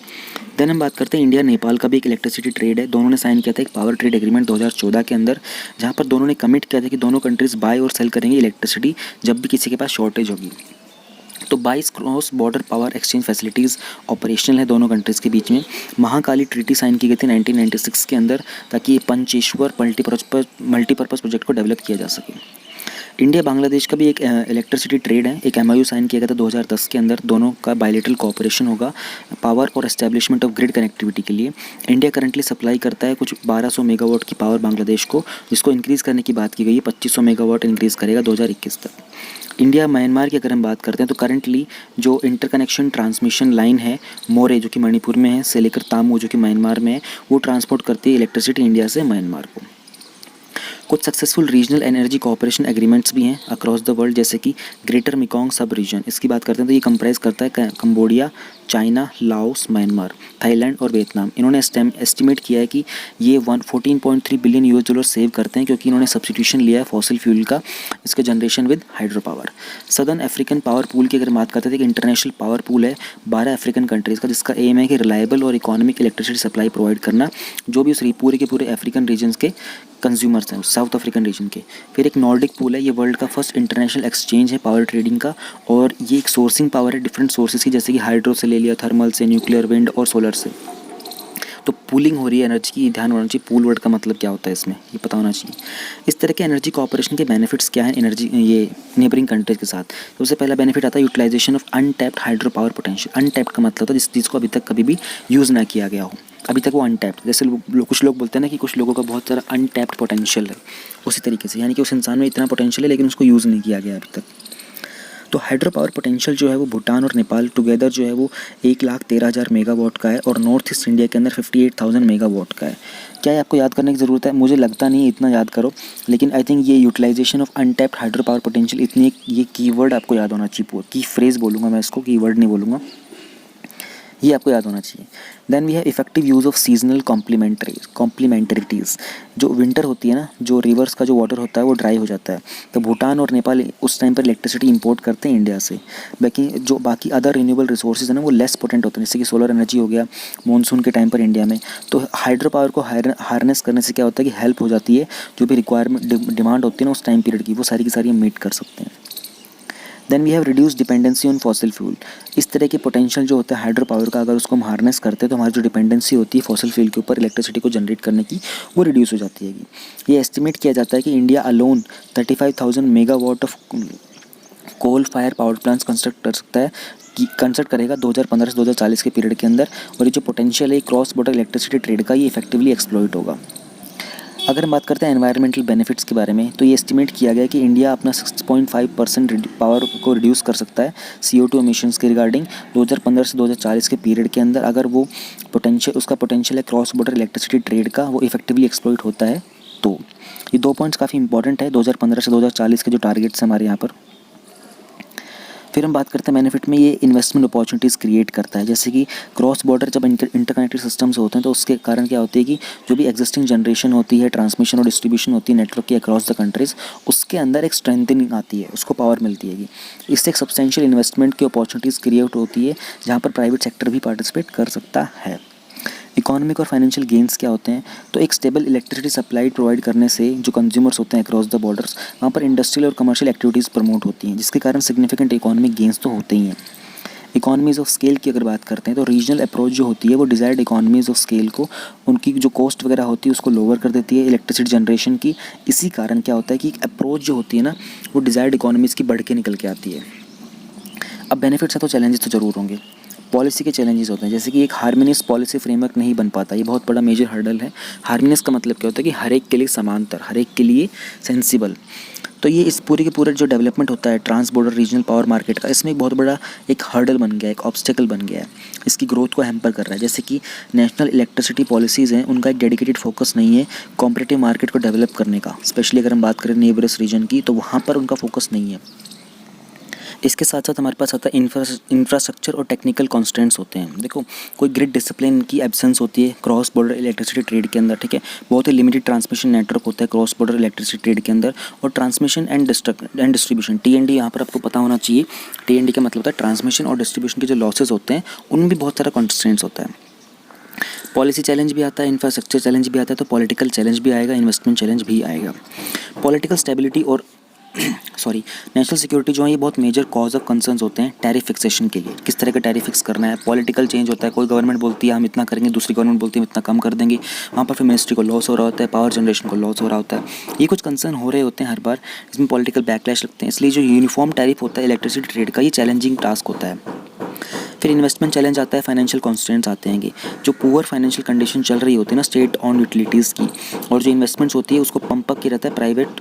देन हम बात करते हैं इंडिया नेपाल का भी एक इलेक्ट्रिसिटी ट्रेड है। दोनों ने साइन किया था एक पावर ट्रेड एग्रीमेंट 2014 के अंदर, जहाँ पर दोनों ने कमिट किया था कि दोनों कंट्रीज़ बाय और सेल करेंगे इलेक्ट्रिसिटी जब भी किसी के पास शॉर्टेज होगी। तो 22 cross border power exchange facilities operational है दोनों कंट्रीज़ के बीच में। महाकाली ट्रीटी साइन की गई थी 1996 के अंदर, ताकि ये पंचेश्वर मल्टीपर्पज़ प्रोजेक्ट को डेवलप किया जा सके। इंडिया बांग्लादेश का भी एक इलेक्ट्रिसिटी ट्रेड है, एक MOU साइन किया गया था 2010 के अंदर। दोनों का बायलेटरल कोऑपरेशन होगा पावर और एस्टेब्लिशमेंट ऑफ ग्रिड कनेक्टिविटी के लिए। इंडिया करंटली सप्लाई करता है कुछ 1200 मेगावाट की पावर बांग्लादेश को, जिसको इंक्रीज़ करने की बात की गई है, 2500 मेगावाट इंक्रीज़ करेगा 2021 तक। इंडिया म्यांमार की अगर हम बात करते हैं तो करंटली जो इंटरकनेक्शन ट्रांसमिशन लाइन है मोरे जो कि मणिपुर में है से लेकर तामू जो कि म्यांमार में है, वो ट्रांसपोर्ट करती है इलेक्ट्रिसिटी इंडिया से म्यांमार को। कुछ successful regional energy cooperation agreements भी हैं अक्रॉस द वर्ल्ड, जैसे कि ग्रेटर मेकोंग सब रीजन। इसकी बात करते हैं तो ये कंप्राइज करता है Cambodia, China, Laos, Myanmar, Thailand और वियतनाम। इन्होंने एस्टिमेट किया है कि ये 14.3 बिलियन $US सेव करते हैं क्योंकि इन्होंने सब्सटीट्यूशन लिया है फॉसिल फ्यूल का, इसके generation with hydro power. Southern African power pool की अगर बात करते हैं तो एक इंटरनेशनल पावर पूल है 12 अफ्रीकन कंट्रीज़ का, जिसका एम है कि रिलायबल और इकोनॉमिक इलेक्ट्रिसिटी सप्लाई प्रोवाइड करना जो भी उस पूरे के पूरे अफ्रीकन रीजन्स के कंज्यूमर्स हैं, साउथ अफ्रीकन रीजन के। फिर एक नॉर्डिक पूल है, ये वर्ल्ड का फर्स्ट इंटरनेशनल एक्सचेंज है पावर ट्रेडिंग का, और ये एक सोर्सिंग पावर है डिफरेंट सोर्सेज की, जैसे कि हाइड्रो से ले लिया, थर्मल से, न्यूक्लियर, विंड और सोलर से। तो पूलिंग हो रही है एनर्जी की, ध्यान होना चाहिए पूल वर्ड का मतलब क्या होता है इसमें, ये पता होना चाहिए। इस तरह के एनर्जी कोऑपरेशन के बेनिफिट्स क्या हैं एनर्जी ये नेबरिंग कंट्रीज के साथ। सबसे पहला बेनिफिट आता है utilisation of untapped hydro power potential. Untapped का मतलब होता है जिस चीज़ को अभी तक कभी भी यूज़ ना किया गया हो, अभी तक वो अनटैप्ड। जैसे कुछ लोग बोलते हैं ना कि कुछ लोगों का बहुत सारा अनटैप्ड पोटेंशियल है, उसी तरीके से यानी कि उस इंसान में इतना पोटेंशियल है लेकिन उसको यूज़ नहीं किया गया अभी तक। तो हाइड्रो पावर पोटेंशियल जो है वो भूटान और नेपाल टुगेदर जो है वो 1,13,000 मेगावाट का है, और नॉर्थ ईस्ट इंडिया के अंदर 58,000 मेगावाट का है। क्या है आपको याद करने की ज़रूरत है? मुझे लगता नहीं है इतना याद करो, लेकिन आई थिंक ये utilisation of untapped hydro power potential इतनी ये कीवर्ड आपको याद होना चाहिए, की फ्रेज़ बोलूँगा मैं इसको, कीवर्ड नहीं बोलूँगा, ये आपको याद होना चाहिए। Then we have effective use of seasonal complementarities. जो विंटर होती है ना, जो रिवर्स का जो वाटर होता है वो ड्राई हो जाता है, तो भूटान और नेपाल उस टाइम पर इलेक्ट्रिसिटी इंपोर्ट करते हैं इंडिया से। बाकी अदर रिन्यूएबल रिसोर्सेज है ना वो लेस पोटेंट होते हैं, जैसे कि सोलर एनर्जी हो गया मानसून के टाइम पर इंडिया में। तो हाइड्रो पावर को हार्नेस करने से क्या होता है कि हेल्प हो जाती है, जो भी रिक्वायरमेंट डिमांड होती है ना उस टाइम पीरियड की, वो सारी की सारी हम मीट कर सकते हैं। Then we have reduce dependency on fossil fuel. इस तरह के पोटेंशियल जो होता है हाइड्रो पावर का, अगर उसको हम हार्नेस करते हैं तो हमारी जो डिपेंडेंसी होती है फॉसिल फ्यूल के ऊपर इलेक्ट्रिसिटी को जनरेट करने की, वो रिड्यूस हो जाती है। ये एस्टिमेट किया जाता है कि India alone 35,000 megawatt of coal fire power plants construct कर सकता है, कि कंस्ट्रक्ट करेगा 2015 से 2040 के पीरियड के अंदर। और ये जो पोटेंशियल है क्रॉस बॉर्डर इलेक्ट्रिसिटी ट्रेड का, ये इफेक्टिवली एक्सप्लॉइट होगा। अगर हम बात करते हैं एनवायरमेंटल बेनिफिट्स के बारे में, तो ये एस्टिमेट किया गया है कि इंडिया अपना 6.5% पावर को रिड्यूस कर सकता है CO2 एमिशंस के रिगार्डिंग 2015 से 2040 के पीरियड के अंदर, अगर वो उसका पोटेंशियल है क्रॉस बॉर्डर इलेक्ट्रिसिटी ट्रेड का, वो इफेक्टिवली एक्सप्लॉइट होता है। तो ये 2 पॉइंट्स काफ़ी इंपॉर्टेंट है 2015 से 2040 के जो टारगेट्स हैं हमारे यहाँ पर। फिर हम बात करते हैं बेनिफिट में, ये इन्वेस्टमेंट अपॉर्चुनिटीज़ क्रिएट करता है। जैसे कि क्रॉस बॉर्डर जब इंटरकनेक्टेड सिस्टम्स होते हैं तो उसके कारण क्या होती है कि जो भी एग्जिस्टिंग जनरेशन होती है, ट्रांसमिशन और डिस्ट्रीब्यूशन होती है नेटवर्क की अक्रॉस द कंट्रीज़, उसके अंदर एक स्ट्रेंथनिंग आती है, उसको पावर मिलती है। इससे एक सब्सटेंशियल इन्वेस्टमेंट की अपॉर्चुनिटीज़ क्रिएट होती है जहाँ पर प्राइवेट सेक्टर भी पार्टिसिपेट कर सकता है। इकोनॉमिक और फाइनेंशियल गेंस क्या होते हैं, तो एक स्टेबल इलेक्ट्रिसिटी सप्लाई प्रोवाइड करने से जो कंज्यूमर्स होते हैं अक्रॉस द बॉर्डर्स, वहाँ पर इंडस्ट्रियल और कमर्शियल एक्टिविटीज़ प्रमोट होती हैं, जिसके कारण सिग्निफिकेंट इकोनॉमिक गेंस तो होते ही हैं। इकोनॉमीज़ ऑफ स्केल की अगर बात करते हैं तो रीजनल अप्रोच जो होती है वो डिज़ायर्ड इकोनॉमीज़ ऑफ स्केल को, उनकी जो कॉस्ट वगैरह होती है उसको लोअर कर देती है इलेक्ट्रिसिटी जनरेशन की। इसी कारण क्या होता है कि अप्रोच जो होती है ना, वो डिज़ायर्ड इकोनॉमीज़ की बढ़ के निकल के आती है। अब बेनिफिट्स है तो चैलेंजेस तो ज़रूर होंगे। पॉलिसी के चैलेंजेस होते हैं, जैसे कि एक हार्मोनियस पॉलिसी फ्रेमवर्क नहीं बन पाता, ये बहुत बड़ा मेजर हर्डल है। हार्मोनियस का मतलब क्या होता है कि हर एक के लिए समांतर, हर एक के लिए सेंसिबल। तो ये इस पूरे के पूरे जो डेवलपमेंट होता है trans border regional power market का, इसमें एक बहुत बड़ा एक हर्डल बन गया है, एक ऑब्स्टेकल बन गया है, इसकी ग्रोथ को हैम्पर कर रहा है। जैसे कि नेशनल इलेक्ट्रिसिटी पॉलिसीज़ हैं, उनका एक डेडिकेटेड फोकस नहीं है कॉम्पिटिटिव मार्केट को डेवलप करने का। स्पेशली अगर हम बात करें नेबरस रीजन की, तो वहाँ पर उनका फोकस नहीं है। इसके साथ साथ हमारे पास आता है इंफ्रास्ट्रक्चर और टेक्निकल कॉन्स्टेंट्स होते हैं। देखो, कोई ग्रिड डिसिप्लिन की एब्सेंस होती है क्रॉस बॉर्डर इलेक्ट्रिसिटी ट्रेड के अंदर, ठीक है। बहुत ही लिमिटेड ट्रांसमिशन नेटवर्क होता है क्रॉस बॉर्डर इलेक्ट्रिसिटी ट्रेड के अंदर, और ट्रांसमिशन एंड डिस्ट्रीब्यूशन TND यहाँ पर आपको पता होना चाहिए। TND का मतलब होता है ट्रांसमिशन और डिस्ट्रीब्यूशन के जो लॉसेज होते हैं उनमें भी बहुत सारा कॉन्स्टेंट्स होता है। पॉलिसी चैलेंज भी आता है, इंफ्रास्ट्रक्चर चैलेंज भी आता है, तो पॉलिटिकल चैलेंज भी आएगा, इन्वेस्टमेंट चैलेंज भी आएगा। पॉलिटिकल स्टेबिलिटी और नेशनल सिक्योरिटी जो है, ये बहुत मेजर कॉज ऑफ कंसर्न्स होते हैं टैरिफ फिक्सेशन के लिए। किस तरह का टैरिफ फिक्स करना है, पॉलिटिकल चेंज होता है, कोई गवर्नमेंट बोलती है हम इतना करेंगे, दूसरी गवर्नमेंट बोलती है हम इतना कम कर देंगे, वहाँ पर फिर मिनिस्ट्री को लॉस हो रहा होता है, पावर जनरेशन को लॉस हो रहा होता है। ये कुछ कंसर्न हो रहे होते हैं हर बार, इसमें पॉलिटिकल बैकलैश लगते हैं। इसलिए जो यूनिफॉर्म टैरिफ होता है इलेक्ट्रिसिटी ट्रेड का, ये चैलेंजिंग टास्क होता है। फिर इन्वेस्टमेंट चैलेंज आता है, फाइनेंशियल कॉन्स्टेंट्स आते हैं। जो पुअर फाइनेंशियल कंडीशन चल रही होती है ना स्टेट ऑन यूटिलिटीज़ की, और जो इन्वेस्टमेंट्स होती है उसको पंप अप किया रहता है प्राइवेट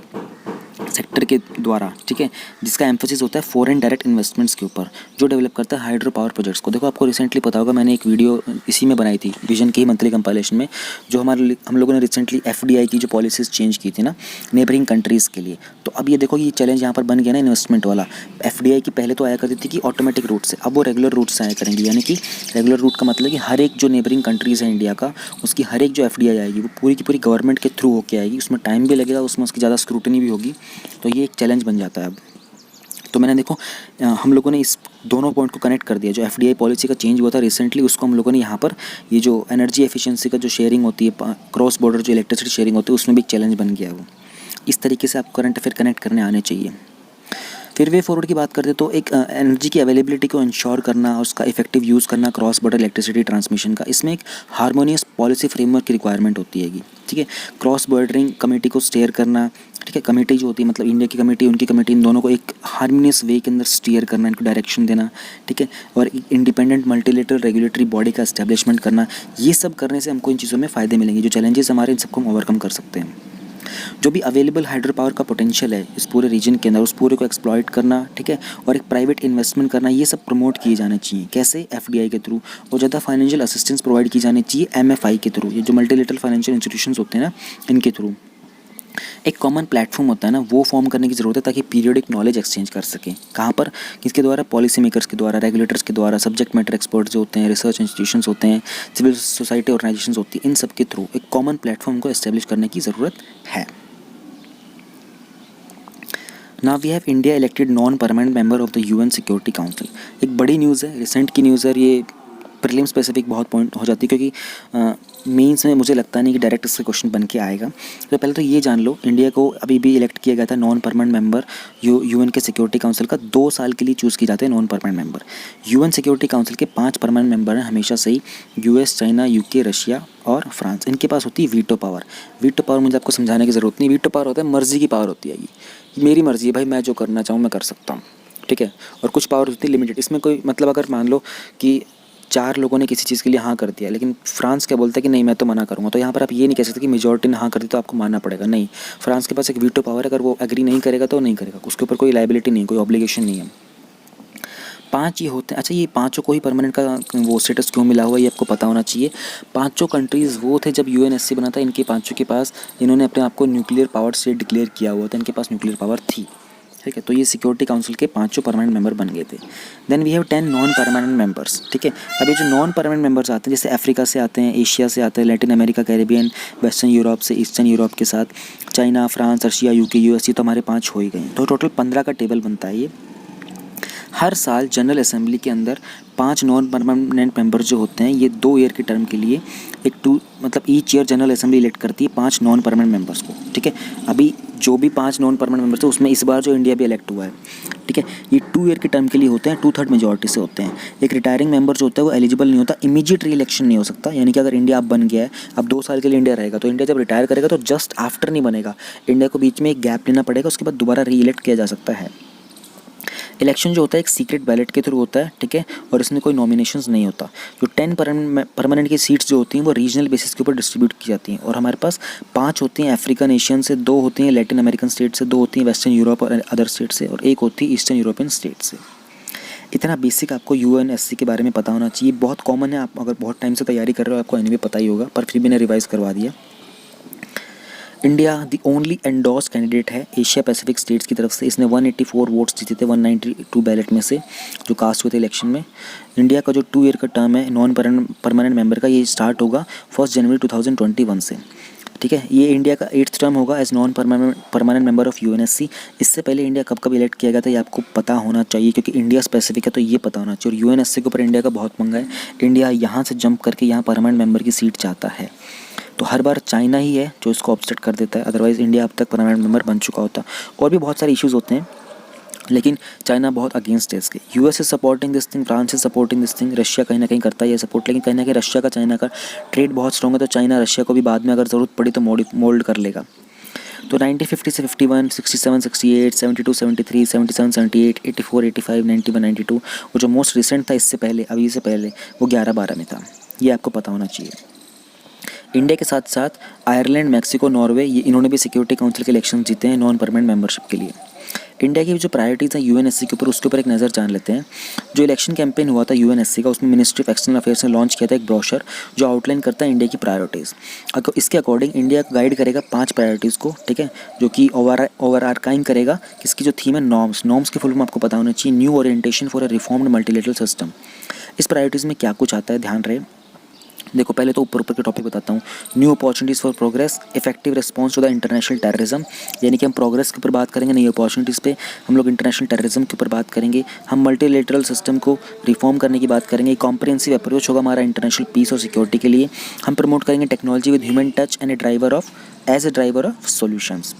सेक्टर के द्वारा, ठीक है, जिसका एम्फोसिस होता है फॉरेन डायरेक्ट इन्वेस्टमेंट्स के ऊपर, जो डेवलप करता है हाइड्रो पावर प्रोजेक्ट्स को। देखो, आपको रिसेंटली पता होगा, मैंने एक वीडियो इसी में बनाई थी विजन की मंथली कंपाइलेशन में, जो हम लोगों ने रिसेंटली FDI की जो पॉलिसीज़ चेंज की थी ना नेबरिंग कंट्रीज़ के लिए। तो अब ये देखो, ये चैलेंज यहाँ पर बन गया ना इन्वेस्टमेंट वाला। FDI की पहले तो आया करती थी कि ऑटोमेटिक रूट से, अब वो रेगुलर रूट से आया करेंगी। यानी कि रेगुलर रूट का मतलब कि हर एक जो नेबरिंग कंट्रीज़ है इंडिया का, उसकी हर एक जो FDI आएगी वो पूरी की पूरी गवर्नमेंट के थ्रू होकर आएगी। उसमें टाइम भी लगेगा, उसमें उसकी ज़्यादा स्क्रूटनी भी होगी। तो ये एक चैलेंज बन जाता है अब। तो मैंने देखो, हम लोगों ने इस दोनों पॉइंट को कनेक्ट कर दिया। जो FDI पॉलिसी का चेंज हुआ था रिसेंटली, उसको हम लोगों ने यहाँ पर ये जो एनर्जी एफिशिएंसी का जो शेयरिंग होती है, क्रॉस बॉर्डर जो इलेक्ट्रिसिटी शेयरिंग होती है, उसमें भी चैलेंज बन गया वो। इस तरीके से आपको करंट अफेयर कनेक्ट करने आने चाहिए। फिर वे फॉरवर्ड की बात करते तो एक एनर्जी की अवेलेबिलिटी को इंश्योर करना और उसका इफेक्टिव यूज़ करना क्रॉस बॉर्डर इलेक्ट्रिसिटी ट्रांसमिशन का, इसमें एक हार्मोनियस पॉलिसी फ्रेमवर्क की रिक्वायरमेंट होती है, ठीक है। क्रॉस बॉर्डरिंग कमेटी को स्टेयर करना, ठीक है, कमेटी जो होती है मतलब इंडिया की कमेटी, उनकी कमेटी, इन दोनों को एक हार्मोनियस वे के अंदर स्टीयर करना, इनको डायरेक्शन देना, ठीक है, और इंडिपेंडेंट मल्टीलेटरल रेगुलेटरी बॉडी का एस्टेब्लिशमेंट करना। ये सब करने से हमको इन चीज़ों में फ़ायदे मिलेंगे। जो चैलेंजेस हमारे, इन सबको हम ओवरकम कर सकते हैं। जो भी अवेलेबल हाइड्रो पावर का पोटेंशियल है इस पूरे रीजन के अंदर, उस पूरे को एक्सप्लॉइट करना, ठीक है, और एक प्राइवेट इन्वेस्टमेंट करना, ये सब प्रमोट किए जाने चाहिए। कैसे? FDI के थ्रू। और ज़्यादा फाइनेंशियल असिस्टेंस प्रोवाइड की जानी चाहिए MFI के थ्रू, ये जो मल्टीलेटरल फाइनेंशियल इंस्टीट्यूशंस होते हैं ना, इनके थ्रू। एक कॉमन प्लेटफॉर्म होता है ना, वो फॉर्म करने की ज़रूरत है ताकि पीरियोडिक नॉलेज एक्सचेंज कर सकें। कहाँ पर? किसके द्वारा? पॉलिसी मेकर्स के द्वारा, रेगुलेटर्स के द्वारा, सब्जेक्ट मैटर एक्सपर्ट्स जो होते हैं, रिसर्च इंस्टीट्यूशंस होते हैं, सिविल सोसाइटी ऑर्गेनाइजेशंस होती हैं, इन सब के थ्रू एक कॉमन प्लेटफॉर्म को एस्टेब्लिश करने की ज़रूरत है। Now we have India elected non permanent member of the UN security council. एक बड़ी न्यूज़ है, रिसेंट की न्यूज़ है, ये प्रीलिम स्पेसिफिक बहुत पॉइंट हो जाती है, क्योंकि मेंस में मुझे लगता नहीं कि डायरेक्ट इससे क्वेश्चन बन के आएगा। तो पहले तो ये जान लो, इंडिया को अभी भी इलेक्ट किया गया था नॉन परमानेंट मेंबर यूएन के सिक्योरिटी काउंसिल का। 2 साल के लिए चूज़ किए जाते हैं non permanent member. UN security council के 5 परमानेंट मेंबर हैं हमेशा से ही, यूएस, चाइना, यूके, रशिया और फ्रांस। इनके पास होती है वीटो पावर। वीटो पावर मुझे आपको समझाने की ज़रूरत नहीं, वीटो पावर होता है मर्जी की पावर होती है। ये मेरी मर्जी है भाई, मैं जो करना चाहूँ मैं कर सकता हूँ, ठीक है। और कुछ पावर होती है लिमिटेड। इसमें कोई मतलब अगर मान लो कि 4 लोगों ने किसी चीज़ के लिए हाँ कर दिया, लेकिन फ्रांस क्या बोलता है कि नहीं मैं तो मना करूँगा, तो यहाँ पर आप ये नहीं कह सकते कि मेजॉरिटी ने हाँ कर दी तो आपको मानना पड़ेगा। नहीं, फ्रांस के पास एक वीटो पावर है, अगर वो एग्री नहीं करेगा तो नहीं करेगा, उसके ऊपर कोई लाइबिलिटी नहीं, कोई ऑब्लिगेशन नहीं है। 5 ये होते हैं। अच्छा, ये पाँचों को ही परमानेंट का वो स्टेटस क्यों मिला हुआ है ये आपको पता होना चाहिए। पाँचों कंट्रीज़ वो थे जब यूएनएससी बना था, इनके पाँचों के पास, इन्होंने अपने आप को न्यूक्लियर पावर स्टेट डिक्लेयर किया हुआ था, इनके पास न्यूक्लियर पावर थी, ठीक है। तो ये सिक्योरिटी काउंसिल के पाँचों परमानेंट मेंबर बन गए थे। Then we have 10 non permanent members, ठीक है। अब ये जो नॉन परमानेंट मेंबर्स आते हैं, जैसे अफ्रीका से आते हैं, एशिया से आते हैं, Latin America, Caribbean, western Europe से, ईस्टर्न यूरोप के साथ China, France, Russia, UK, US, तो हमारे 5 हो ही गए। तो टोटल 15 का टेबल बनता है ये। हर साल जनरल असेंबली के अंदर 5 नॉन परमानेंट मेंबर जो होते हैं, ये 2 ईयर के टर्म के लिए मतलब each year general assembly elect करती है 5 नॉन परमानेंट मेंबर्स को, ठीक है। अभी जो भी 5 नॉन परमानेंट मेंबर्स है उसमें इस बार जो इंडिया भी इलेक्ट हुआ है, ठीक है, ये 2 ईयर के टर्म के लिए होते हैं, 2/3 मेजॉरिटी से होते हैं। एक रिटायरिंग मेंबर जो होता है वो एलिजिबल नहीं होता, इमीडिएट री इलेक्शन नहीं हो सकता। यानी कि अगर इंडिया अब बन गया है, अब 2 साल के लिए इंडिया रहेगा, तो इंडिया जब रिटायर करेगा तो जस्ट आफ्टर नहीं बनेगा, इंडिया को बीच में एक गैप लेना पड़ेगा, उसके बाद दोबारा री इलेक्ट किया जा सकता है। इलेक्शन जो होता है एक सीक्रेट बैलेट के थ्रू होता है, ठीक है, और इसमें कोई नॉमिनेशंस नहीं होता। जो 10 परमानेंट की सीट्स जो होती हैं वो रीजनल बेसिस के ऊपर डिस्ट्रीब्यूट की जाती हैं, और हमारे पास 5 होती हैं अफ्रीकन एशियन से, 2 होती हैं लैटिन अमेरिकन स्टेट से, 2 होती हैं वेस्टर्न यूरोप और अदर स्टेट से, और 1 होती है ईस्टर्न यूरोपियन स्टेट से। इतना बेसिक आपको यूएनएससी के बारे में पता होना चाहिए। बहुत कॉमन है, आप अगर बहुत टाइम से तैयारी कर रहे हो आपको एनीवे पता ही होगा, पर फिर भी मैंने रिवाइज़ करवा दिया। India the only endorse candidate है एशिया पैसिफिक स्टेट्स की तरफ से। इसने 184 वोट्स जीते थे 192 बैलेट में से जो कास्ट हुए थे इलेक्शन में। इंडिया का जो 2 ईयर का टर्म है नॉन परमानेंट मेंबर का, ये स्टार्ट होगा 1 जनवरी 2021 से, ठीक है। ये इंडिया का 8th टर्म होगा as non permanent member of UNSC. इससे पहले इंडिया कब कब इलेक्ट किया गया था ये आपको पता होना चाहिए, क्योंकि इंडिया स्पेसिफिक है तो ये पता होना चाहिए। और यूएनएससी के ऊपर इंडिया का बहुत पंगा है, इंडिया यहाँ से जंप करके यहाँ परमानेंट मेंबर की सीट चाहता है, तो हर बार चाइना ही है जो इसको ऑब्स्टेट कर देता है, अदरवाइज़ इंडिया अब तक परमानेंट मेंबर बन चुका होता। और भी बहुत सारे इश्यूज़ होते हैं, लेकिन चाइना बहुत अगेंस्ट है इसके। US is supporting this thing, France is supporting this thing, Russia कहीं ना कहीं करता है ये सपोर्ट, लेकिन कहीं ना कहीं रशिया का चाइना का ट्रेड बहुत स्ट्रॉन्ग है, तो चाइना रशिया को भी बाद में अगर ज़रूरत पड़ी तो मोल्ड कर लेगा। तो 1950 से 51, 67, 68, 72, 73, 77, 78, 84, 85, 91, 92, और जो मोस्ट रिसेंट था इससे पहले, अभी से पहले, वो 11-12 में था। ये आपको पता होना चाहिए। इंडिया के साथ साथ आयरलैंड, मैक्सिको, नॉर्वे, ये इन्होंने भी सिक्योरिटी काउंसिल के इलेक्शन जीते हैं नॉन परमानेंट मेंबरशिप के लिए। इंडिया की जो प्रायोरिटीज़ हैं यूएनएससी के ऊपर, उसके ऊपर एक नज़र जान लेते हैं। जो इलेक्शन कैंपेन हुआ था यूएनएससी का, उसमें मिनिस्ट्री ऑफ एक्सटर्नल अफेयर्स ने लॉन्च किया था एक ब्रोशर जो आउटलाइन करता है इंडिया की प्रायोरिटीज़। इसके अकॉर्डिंग इंडिया गाइड करेगा 5 प्रायोरिटीज़ को, ठीक है, जो कि ओवरआर्काइंग करेगा। किसकी जो थीम है नॉर्म्स की फुल फॉर्म आपको पता होना चाहिए, new orientation for a reformed multilateral system. इस प्रायोरिटीज़ में क्या कुछ आता है ध्यान रहे। देखो पहले तो ऊपर के टॉपिक बताता हूँ। New opportunities for progress, effective response to the international terrorism, यानी कि हम प्रोग्रेस के ऊपर बात करेंगे, नई अपॉर्चुनिटीज़ पे हम लोग इंटरनेशनल टेररिज्म के ऊपर बात करेंगे। हम मल्टीलेटरल सिस्टम को रिफॉर्म करने की बात करेंगे। कॉम्प्रिहेंसिव अप्रोच होगा हमारा इंटरनेशनल पीस और सिक्योरिटी के लिए। हम प्रमोट करेंगे technology with human touch and as a driver of solutions.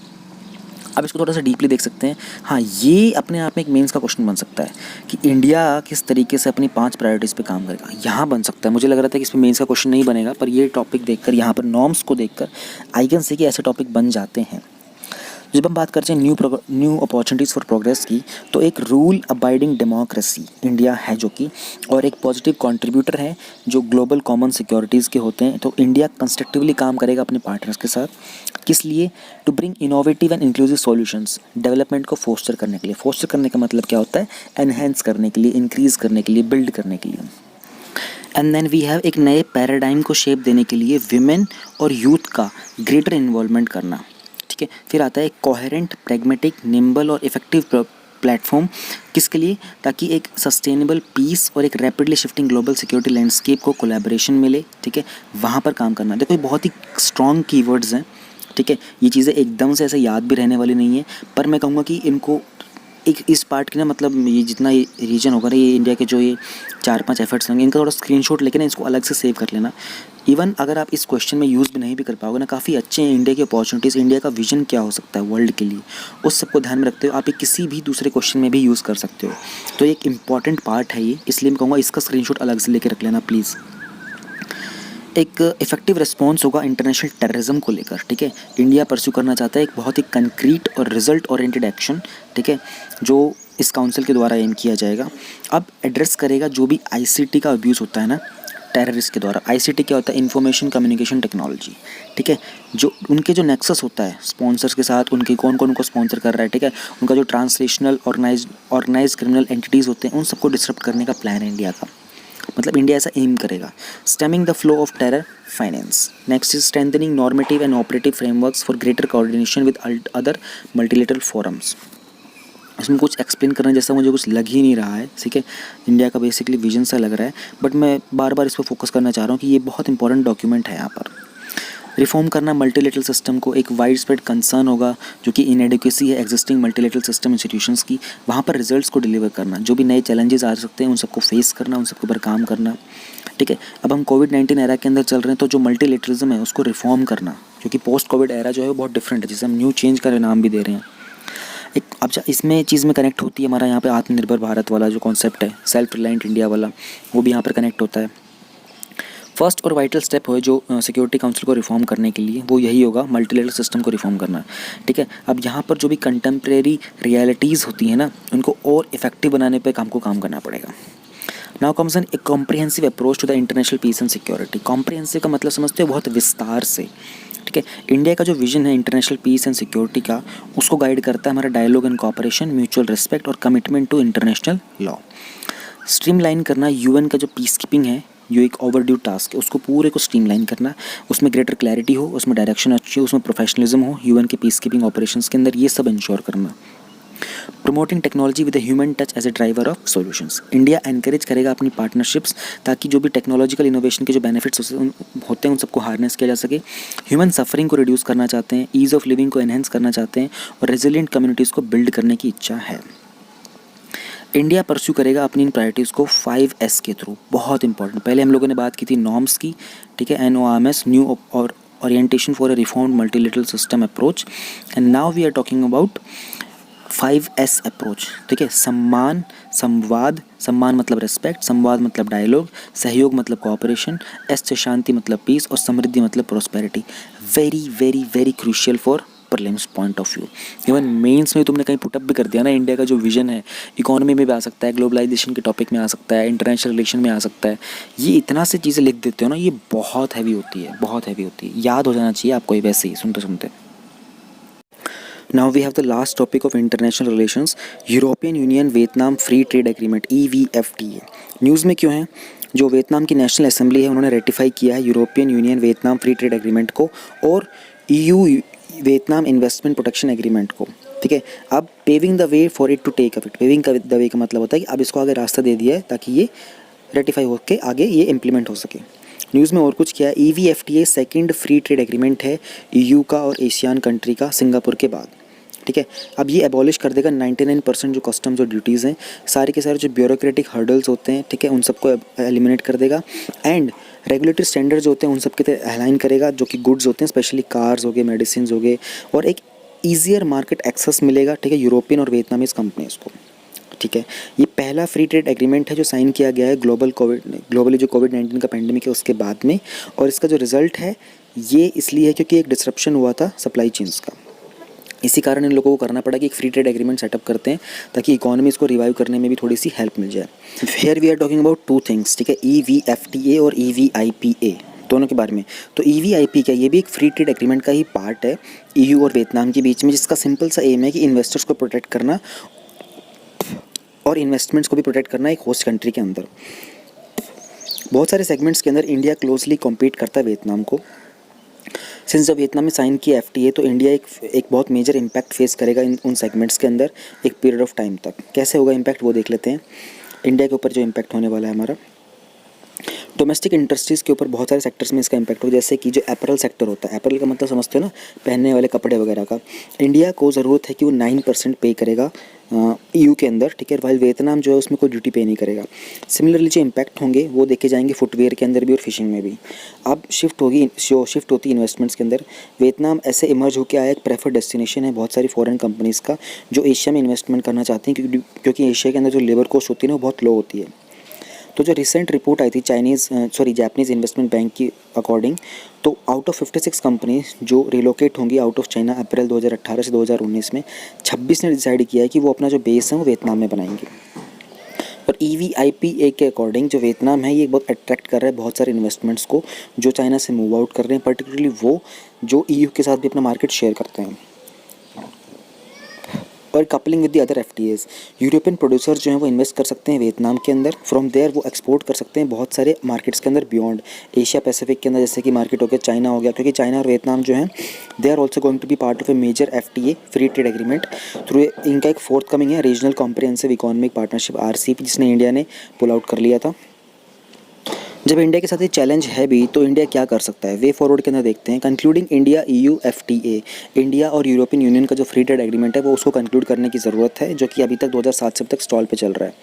अब इसको थोड़ा सा डीपली देख सकते हैं। हाँ, ये अपने आप में एक मेंस का क्वेश्चन बन सकता है कि इंडिया किस तरीके से अपनी 5 प्रायोरिटीज़ पे काम करेगा, यहाँ बन सकता है। मुझे लग रहा था कि इसमें मेंस का क्वेश्चन नहीं बनेगा, पर ये टॉपिक देखकर, यहाँ पर नॉर्म्स को देखकर आई कैन से कि ऐसे टॉपिक बन जाते हैं। जब हम बात करते हैं न्यू अपॉर्चुनिटीज़ फॉर प्रोग्रेस की, तो एक रूल अबाइडिंग डेमोक्रेसी इंडिया है जो कि, और एक पॉजिटिव कंट्रीब्यूटर है जो ग्लोबल कॉमन सिक्योरिटीज़ के होते हैं। तो इंडिया कंस्ट्रक्टिवली काम करेगा अपने पार्टनर्स के साथ, किस लिए, to bring innovative and inclusive solutions, development को फोस्टर करने के लिए। फोस्टर करने का मतलब क्या होता है, एनहेंस करने के लिए, इंक्रीज़ करने के लिए, बिल्ड करने के लिए। एंड देन वी हैव एक नए पैराडाइम को शेप देने के लिए विमेन और यूथ का ग्रेटर इन्वॉल्वमेंट करना, ठीक है। फिर आता है कोहेरेंट, प्रैग्मेटिक, निम्बल और इफेक्टिव प्लेटफॉर्म, किसके लिए, ताकि एक सस्टेनेबल पीस और एक rapidly shifting global security landscape को कोलैबोरेशन मिले, ठीक है, वहाँ पर काम करना। देखो ये बहुत ही स्ट्रॉन्ग कीवर्ड्स हैं, ठीक है। ये चीज़ें एकदम से ऐसे याद भी रहने वाली नहीं है, पर मैं कहूँगा कि इनको एक इस पार्ट की ना मतलब ये जितना ये रीजन होगा ना, ये इंडिया के जो ये 4-5 एफर्ट्स होंगे, इनका थोड़ा स्क्रीनशॉट लेके ना इसको अलग से सेव कर लेना। इवन अगर आप इस क्वेश्चन में यूज़ भी नहीं भी कर पाओगे ना, काफ़ी अच्छे हैं इंडिया की अपॉर्चुनिटीज़, इंडिया का विजन क्या हो सकता है वर्ल्ड के लिए, उस सबको ध्यान में रखते हो आप ये किसी भी दूसरे क्वेश्चन में भी यूज़ कर सकते हो। तो एक इंपॉर्टेंट पार्ट है ये, इसलिए मैं कहूँगा इसका स्क्रीनशॉट अलग से लेके रख लेना प्लीज़। एक इफेक्टिव रिस्पॉन्स होगा इंटरनेशनल टेररिज्म को लेकर, ठीक है। इंडिया परस्यू करना चाहता है एक बहुत ही कंक्रीट और रिजल्ट ओरिएंटेड एक्शन, ठीक है, जो इस काउंसिल के द्वारा एम किया जाएगा। अब एड्रेस करेगा जो भी आईसीटी का अब्यूज़ होता है ना टेररिस्ट के द्वारा। आईसीटी क्या होता है? इंफॉर्मेशन कम्युनिकेशन टेक्नोलॉजी, ठीक है। जो उनके जो नेक्सस होता है स्पॉन्सर्स के साथ, उनके कौन कौन उनको स्पॉन्सर कर रहा है, ठीक है, उनका जो ट्रांसलेशनल ऑर्गेनाइज क्रिमिनल एंटिटीज़ होते हैं, उन सबको डिसरप्ट करने का प्लान है इंडिया का। मतलब इंडिया ऐसा एम करेगा। Stemming the flow of terror finance. Next is strengthening normative and operative frameworks for greater coordination with other multilateral forums. इसमें कुछ एक्सप्लेन करने जैसा मुझे कुछ लग ही नहीं रहा है, ठीक है। इंडिया का बेसिकली विजन सा लग रहा है, बट मैं बार बार इस पर फोकस करना चाह रहा हूँ कि ये बहुत इंपॉर्टेंट डॉक्यूमेंट है यहाँ पर। रिफॉर्म करना मल्टीलेटरल सिस्टम को, एक वाइड स्प्रेड कंसर्न होगा जो कि इनएडिक्वेसी है एग्जिस्टिंग मल्टीलेटरल सिस्टम इंस्टीट्यूशंस की, वहाँ पर रिजल्ट्स को डिलीवर करना, जो भी नए चैलेंजेस आ सकते हैं उन सबको फेस करना, उन सबके ऊपर काम करना, ठीक है। अब हम कोविड-19 एरा के अंदर चल रहे हैं, तो जो मल्टीलेटरलिज्म है उसको रिफॉर्म करना, क्योंकि पोस्ट कोविड एरा जो है वो बहुत डिफरेंट है, जिसे हम न्यू चेंज का नाम भी दे रहे हैं। एक अब इसमें चीज़ में कनेक्ट होती है हमारा यहाँ पे आत्मनिर्भर भारत वाला जो कॉन्सेप्ट है, सेल्फ रिलायंट इंडिया वाला, वो भी यहाँ पर कनेक्ट होता है। फर्स्ट और वाइटल स्टेप हो जो सिक्योरिटी काउंसिल को रिफॉर्म करने के लिए, वो यही होगा मल्टीलेटरल सिस्टम को रिफॉर्म करना, ठीक है। अब यहाँ पर जो भी कंटेम्प्रेरी रियलिटीज़ होती हैं ना, उनको और इफेक्टिव बनाने पे हमको काम करना पड़ेगा। Now comes an a comprehensive approach to the international peace and security. Comprehensive का मतलब समझते हो बहुत विस्तार से, ठीक है। इंडिया का जो विजन है इंटरनेशनल पीस एंड सिक्योरिटी का, उसको गाइड करता है हमारा dialogue and cooperation, mutual respect और commitment to international law. Streamline करना यूएन का जो पीस कीपिंग है, जो एक ओवरड्यू टास्क है, उसको पूरे को स्ट्रीमलाइन करना, उसमें ग्रेटर क्लैरिटी हो, उसमें डायरेक्शन अच्छी हो, उसमें प्रोफेशनलिज्म हो यूएन के पीस कीपिंग ऑपरेशंस के अंदर, ये सब इंश्योर करना। Promoting technology with human touch as a driver of solutions. India encourage करेगा अपनी पार्टनरशिप्स, ताकि जो भी टेक्नोलॉजिकल इनोवेशन के जो बेनिफिट्स होते हैं उन सबको हार्नेस किया जा सके। ह्यूमन सफरिंग को रिड्यूस करना चाहते हैं, ईज़ ऑफ लिविंग को एनहेंस करना चाहते हैं, और रेजिलिएंट कम्युनिटीज़ को बिल्ड करने की इच्छा है। इंडिया परस्यू करेगा अपनी इन प्रायोरिटीज़ को 5S के थ्रू। बहुत इंपॉर्टेंट, पहले हम लोगों ने बात की थी नॉर्म्स की, ठीक है, NORMS, न्यू और orientation for a reformed multilateral system approach, and now we are talking about 5S approach, ठीक है। सम्मान, संवाद, सम्मान मतलब रिस्पेक्ट, संवाद मतलब डायलॉग, सहयोग मतलब कोऑपरेशन, एस से शांति मतलब पीस, और समृद्धि मतलब prosperity. Very very very crucial for prelims point of view. Even mains में तुमने कहीं पुटअप भी कर दिया ना, इंडिया का जो विजन है इकोनॉमी में भी आ सकता है, ग्लोबलाइजेशन के टॉपिक में आ सकता है, इंटरनेशनल रिलेशन में आ सकता है। ये इतना से चीज़ें लिख देते हो ना, ये बहुत हैवी होती है, बहुत हैवी होती है, याद हो जाना चाहिए आपको ये वैसे ही सुनते सुनते। Now we have the last topic of international relations, European Union Vietnam free trade agreement EVFTA। News में क्यों है? जो वियतनाम की नेशनल असेंबली है उन्होंने रेटिफाई किया है European Union Vietnam free trade agreement को और EU Vietnam investment protection agreement को, ठीक है। अब paving the way for it to take affect. Paving the way का मतलब होता है कि अब इसको आगे रास्ता दे दिया है ताकि ये रेटिफाई होकर आगे ये इम्प्लीमेंट हो सके। न्यूज़ में और कुछ किया है, EVFTA second free trade agreement है EU का और एशियन कंट्री का सिंगापुर के बाद, ठीक है। अब ये एबॉलिश कर देगा 99% जो कस्टम्स और ड्यूटीज़ हैं, सारे के सारे जो ब्यूरोक्रेटिक हर्डल्स होते हैं, ठीक है, उन सबको एलिमिनेट कर देगा, एंड रेगुलेटरी स्टैंडर्ड्स होते हैं उन सब के अलाइन करेगा, जो कि गुड्स होते हैं स्पेशली कार्स हो गए, मेडिसिन हो गए, और एक ईजियर मार्केट एक्सेस मिलेगा, ठीक है, यूरोपियन और वियतनामीज कंपनीज़ को, ठीक है। ये पहला फ्री ट्रेड एग्रीमेंट है जो साइन किया गया है ग्लोबली जो कोविड-19 का पेंडेमिक है उसके बाद में, और इसका जो रिज़ल्ट है ये इसलिए है क्योंकि एक डिसरप्शन हुआ था सप्लाई चेन्स का। इसी कारण इन लोगों को करना पड़ा कि एक फ्री ट्रेड एग्रीमेंट सेटअप करते हैं ताकि इकोनॉमी इसको रिवाइव करने में भी थोड़ी सी हेल्प मिल जाए। Here we are talking about two things, ठीक है, EVFTA और EVIPA दोनों के बारे में। तो EVIP क्या, ये भी एक फ्री ट्रेड एग्रीमेंट का ही पार्ट है EU और वियतनाम के बीच में, जिसका सिंपल सा एम है कि इन्वेस्टर्स को प्रोटेक्ट करना और इन्वेस्टमेंट्स को भी प्रोटेक्ट करना एक होस्ट कंट्री के अंदर। बहुत सारे सेगमेंट्स के अंदर इंडिया क्लोजली कॉम्पीट करता है वियतनाम को। सिंस जब वियतनाम में साइन किया FTA तो इंडिया एक बहुत मेजर इम्पैक्ट फेस करेगा उन सेगमेंट्स के अंदर एक पीरियड ऑफ टाइम तक। कैसे होगा इम्पैक्ट वो देख लेते हैं। इंडिया के ऊपर जो इम्पैक्ट होने वाला है हमारा, डोमेस्टिक इंडस्ट्रीज़ के ऊपर बहुत सारे सेक्टर्स में इसका इम्पैक्ट हो, जैसे कि जो एपरल सेक्टर होता है, एपरल का मतलब समझते हो ना, पहनने वाले कपड़े वगैरह का। इंडिया को ज़रूरत है कि वो 9% पे करेगा EU के अंदर, ठीक है, वाइल वियतनाम जो है उसमें कोई ड्यूटी पे नहीं करेगा। सिमिलरली जो इम्पैक्ट होंगे वो देखे जाएंगे फुटवेयर के अंदर भी और फिशिंग में भी। अब शिफ्ट होती इन्वेस्टमेंट्स के अंदर। वियतनाम ऐसे इमर्ज होकर आया एक प्रेफर डेस्टिनेशन है बहुत सारी फॉरेन कंपनीज़ का जो एशिया में इन्वेस्टमेंट करना चाहती हैं, क्योंकि एशिया के अंदर जो लेबर कॉस्ट होती है ना वो बहुत लो होती है। तो जो रिसेंट रिपोर्ट आई थी जापानीज़ इन्वेस्टमेंट बैंक की अकॉर्डिंग, तो आउट ऑफ 56 कंपनी जो रिलोकेट होंगी आउट ऑफ चाइना अप्रैल 2018 से 2019 में, 26 ने डिसाइड किया है कि वो अपना जो बेस है वो वियतनाम में बनाएंगे। और EVIPA के अकॉर्डिंग जो वियतनाम है ये बहुत अट्रैक्ट कर रहा है बहुत सारे इन्वेस्टमेंट्स को जो चाइना से मूव आउट कर रहे हैं, पर्टिकुलरली वो जो EU के साथ भी अपना मार्केट शेयर करते हैं। और coupling with the other FTAs, European producers जो हैं वो इन्वेस्ट कर सकते हैं वियतनाम के अंदर। फ्रॉम देयर वो एक्सपोर्ट कर सकते हैं बहुत सारे मार्केट्स के अंदर बियॉन्ड एशिया पैसिफिक के अंदर, जैसे कि मार्केट हो गया चाइना हो गया, क्योंकि चाइना और वियतनाम जो हैं they are also going to be part of a major FTA free trade agreement through. इनका एक फोर्थ कमिंग है regional comprehensive economic partnership RCEP, जिसने इंडिया ने पुल आउट कर लिया था। जब इंडिया के साथ ये चैलेंज है भी तो इंडिया क्या कर सकता है, वे फॉरवर्ड के अंदर देखते हैं। Concluding India EU FTA, India और यूरोपियन यूनियन का जो फ्री ट्रेड एग्रीमेंट है वो उसको कंक्लूड करने की ज़रूरत है, जो कि अभी तक 2007 से अब तक स्टॉल पे चल रहा है।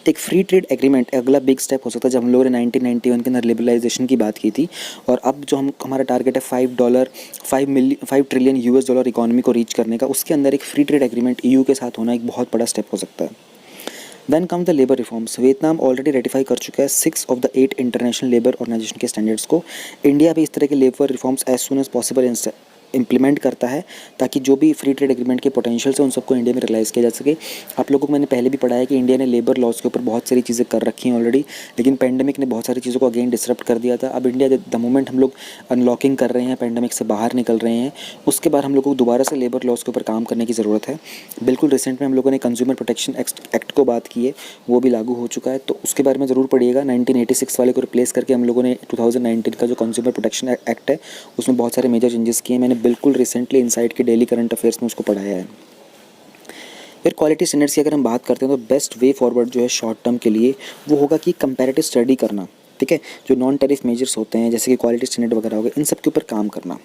एक फ्री ट्रेड एग्रीमेंट अगला बिग स्टेप हो सकता है। जब हम लोगों ने 1991 के अंदर लिबरलाइजेशन की बात की थी, और अब जो हमारा टारगेट है $5 ट्रिलियन US इकोनॉमी को रीच करने का, उसके अंदर एक फ्री ट्रेड एग्रीमेंट EU के साथ होना एक बहुत बड़ा स्टेप हो सकता है। Then come the labour reforms. Vietnam already ratify कर चुका है 6 of the 8 international labour organisation के स्टैंडर्ड्स को। इंडिया भी इस तरह के labour reforms as soon as possible implement करता है, ताकि जो भी फ्री ट्रेड एग्रीमेंट के पोटेंशियल्स हैं उन सबको इंडिया में रियलाइज़ किया जा सके। आप लोगों को मैंने पहले भी पढ़ा है कि इंडिया ने लेबर लॉज के ऊपर बहुत सारी चीज़ें कर रखी हैं ऑलरेडी, लेकिन पेंडेमिक ने बहुत सारी चीज़ों को अगेन डिसरप्ट कर दिया था। अब इंडिया द मोमेंट हम लोग अनलॉकिंग कर रहे हैं, पेंडेमिक से बाहर निकल रहे हैं, उसके बाद हम लोगों को दोबारा से लेबर लॉज के ऊपर काम करने की ज़रूरत है। बिल्कुल रिसेंट में हम लोगों ने कंज्यूमर प्रोटेक्शन एक्ट को बात की है, वो भी लागू हो चुका है, तो उसके बारे में ज़रूर पढ़िएगा। 1986 वाले को रिप्लेस करके हम लोगों ने 2019 का जो कंज्यूमर प्रोटेक्शन एक्ट है उसमें बहुत सारे मेजर चेंजेस किए हैं। मैंने बिल्कुल रिसेंटली इनसाइट के डेली करंट अफेयर्स में उसको पढ़ाया है। फिर क्वालिटी स्टैंडर्ड्स की अगर हम बात करते हैं तो बेस्ट वे फॉरवर्ड जो है शॉर्ट टर्म के लिए वो होगा कि कंपैरेटिव स्टडी करना, ठीक है। जो नॉन टैरिफ मेजर्स होते हैं जैसे कि क्वालिटी स्टैंडर्ड वगैरह हो गए, इन सब के ऊपर काम करना।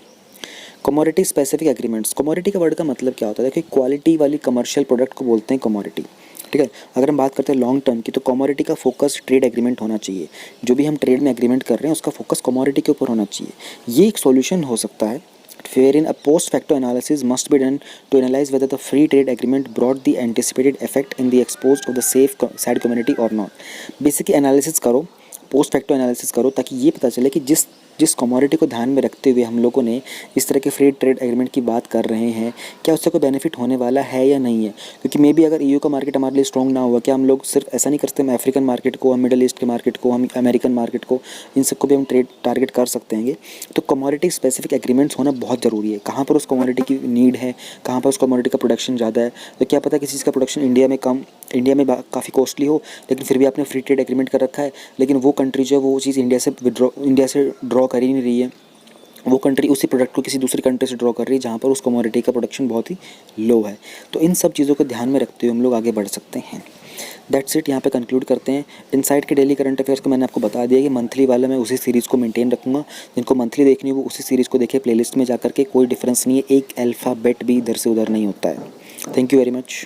कमोडिटी स्पेसिफिक एग्रीमेंट्स, कमोडिटी का वर्ड का मतलब क्या होता है कि क्वालिटी वाली कमर्शियल प्रोडक्ट को बोलते हैं कमोडिटी, ठीक है। अगर हम बात करते हैं लॉन्ग टर्म की तो कमोडिटी का फोकस ट्रेड एग्रीमेंट होना चाहिए। जो भी हम ट्रेड में एग्रीमेंट कर रहे हैं उसका फोकस कमोडिटी के ऊपर होना चाहिए। ये एक सॉल्यूशन हो सकता है wherein a post facto analysis must be done to analyze whether the free trade agreement brought the anticipated effect in the exposed of the said community or not। Basically analysis करो, post facto analysis करो, ताकि ये पता चले कि जिस commodity को ध्यान में रखते हुए हम लोगों ने इस तरह के फ्री ट्रेड एग्रीमेंट की बात कर रहे हैं, क्या उससे कोई बेनिफिट होने वाला है या नहीं है। क्योंकि मे बी अगर EU का मार्केट हमारे लिए स्ट्रॉन्ग ना हुआ, क्या हम लोग सिर्फ ऐसा नहीं कर सकते, हम अफ्रीकन मार्केट को, हम मिडल ईस्ट के मार्केट को, हम अमेरिकन मार्केट को, इन सबको भी हम ट्रेड टारगेट कर सकते हैं। तो कमोडिटी स्पेसिफिक एग्रीमेंट्स होना बहुत ज़रूरी है। कहाँ पर उस कमोडिटी की नीड है, कहाँ पर उस कमोडिटी का प्रोडक्शन ज़्यादा है, तो क्या पता किसी चीज़ का प्रोडक्शन इंडिया में काफ़ी कॉस्टली हो, लेकिन फिर भी आपने फ्री ट्रेड एग्रीमेंट कर रखा है, लेकिन वो कंट्री जो है वो चीज़ इंडिया से ड्रॉ कर ही नहीं रही है। वो कंट्री उसी प्रोडक्ट को किसी दूसरी कंट्री से ड्रॉ कर रही है जहाँ पर उस कमोडिटी का प्रोडक्शन बहुत ही लो है। तो इन सब चीज़ों को ध्यान में रखते हुए हम लोग आगे बढ़ सकते हैं। दैट्स इट, यहाँ पे कंक्लूड करते हैं। इनसाइट के डेली करंट अफेयर्स को मैंने आपको बता दिया कि मंथली वाला मैं उसी सीरीज़ को मेंटेन रखूँगा। जिनको मंथली देखनी हो वो उसी सीरीज़ को देखें, प्लेलिस्ट में जा करके कोई डिफरेंस नहीं है, एक अल्फ़ाबेट भी इधर से उधर नहीं होता है। Thank you very much.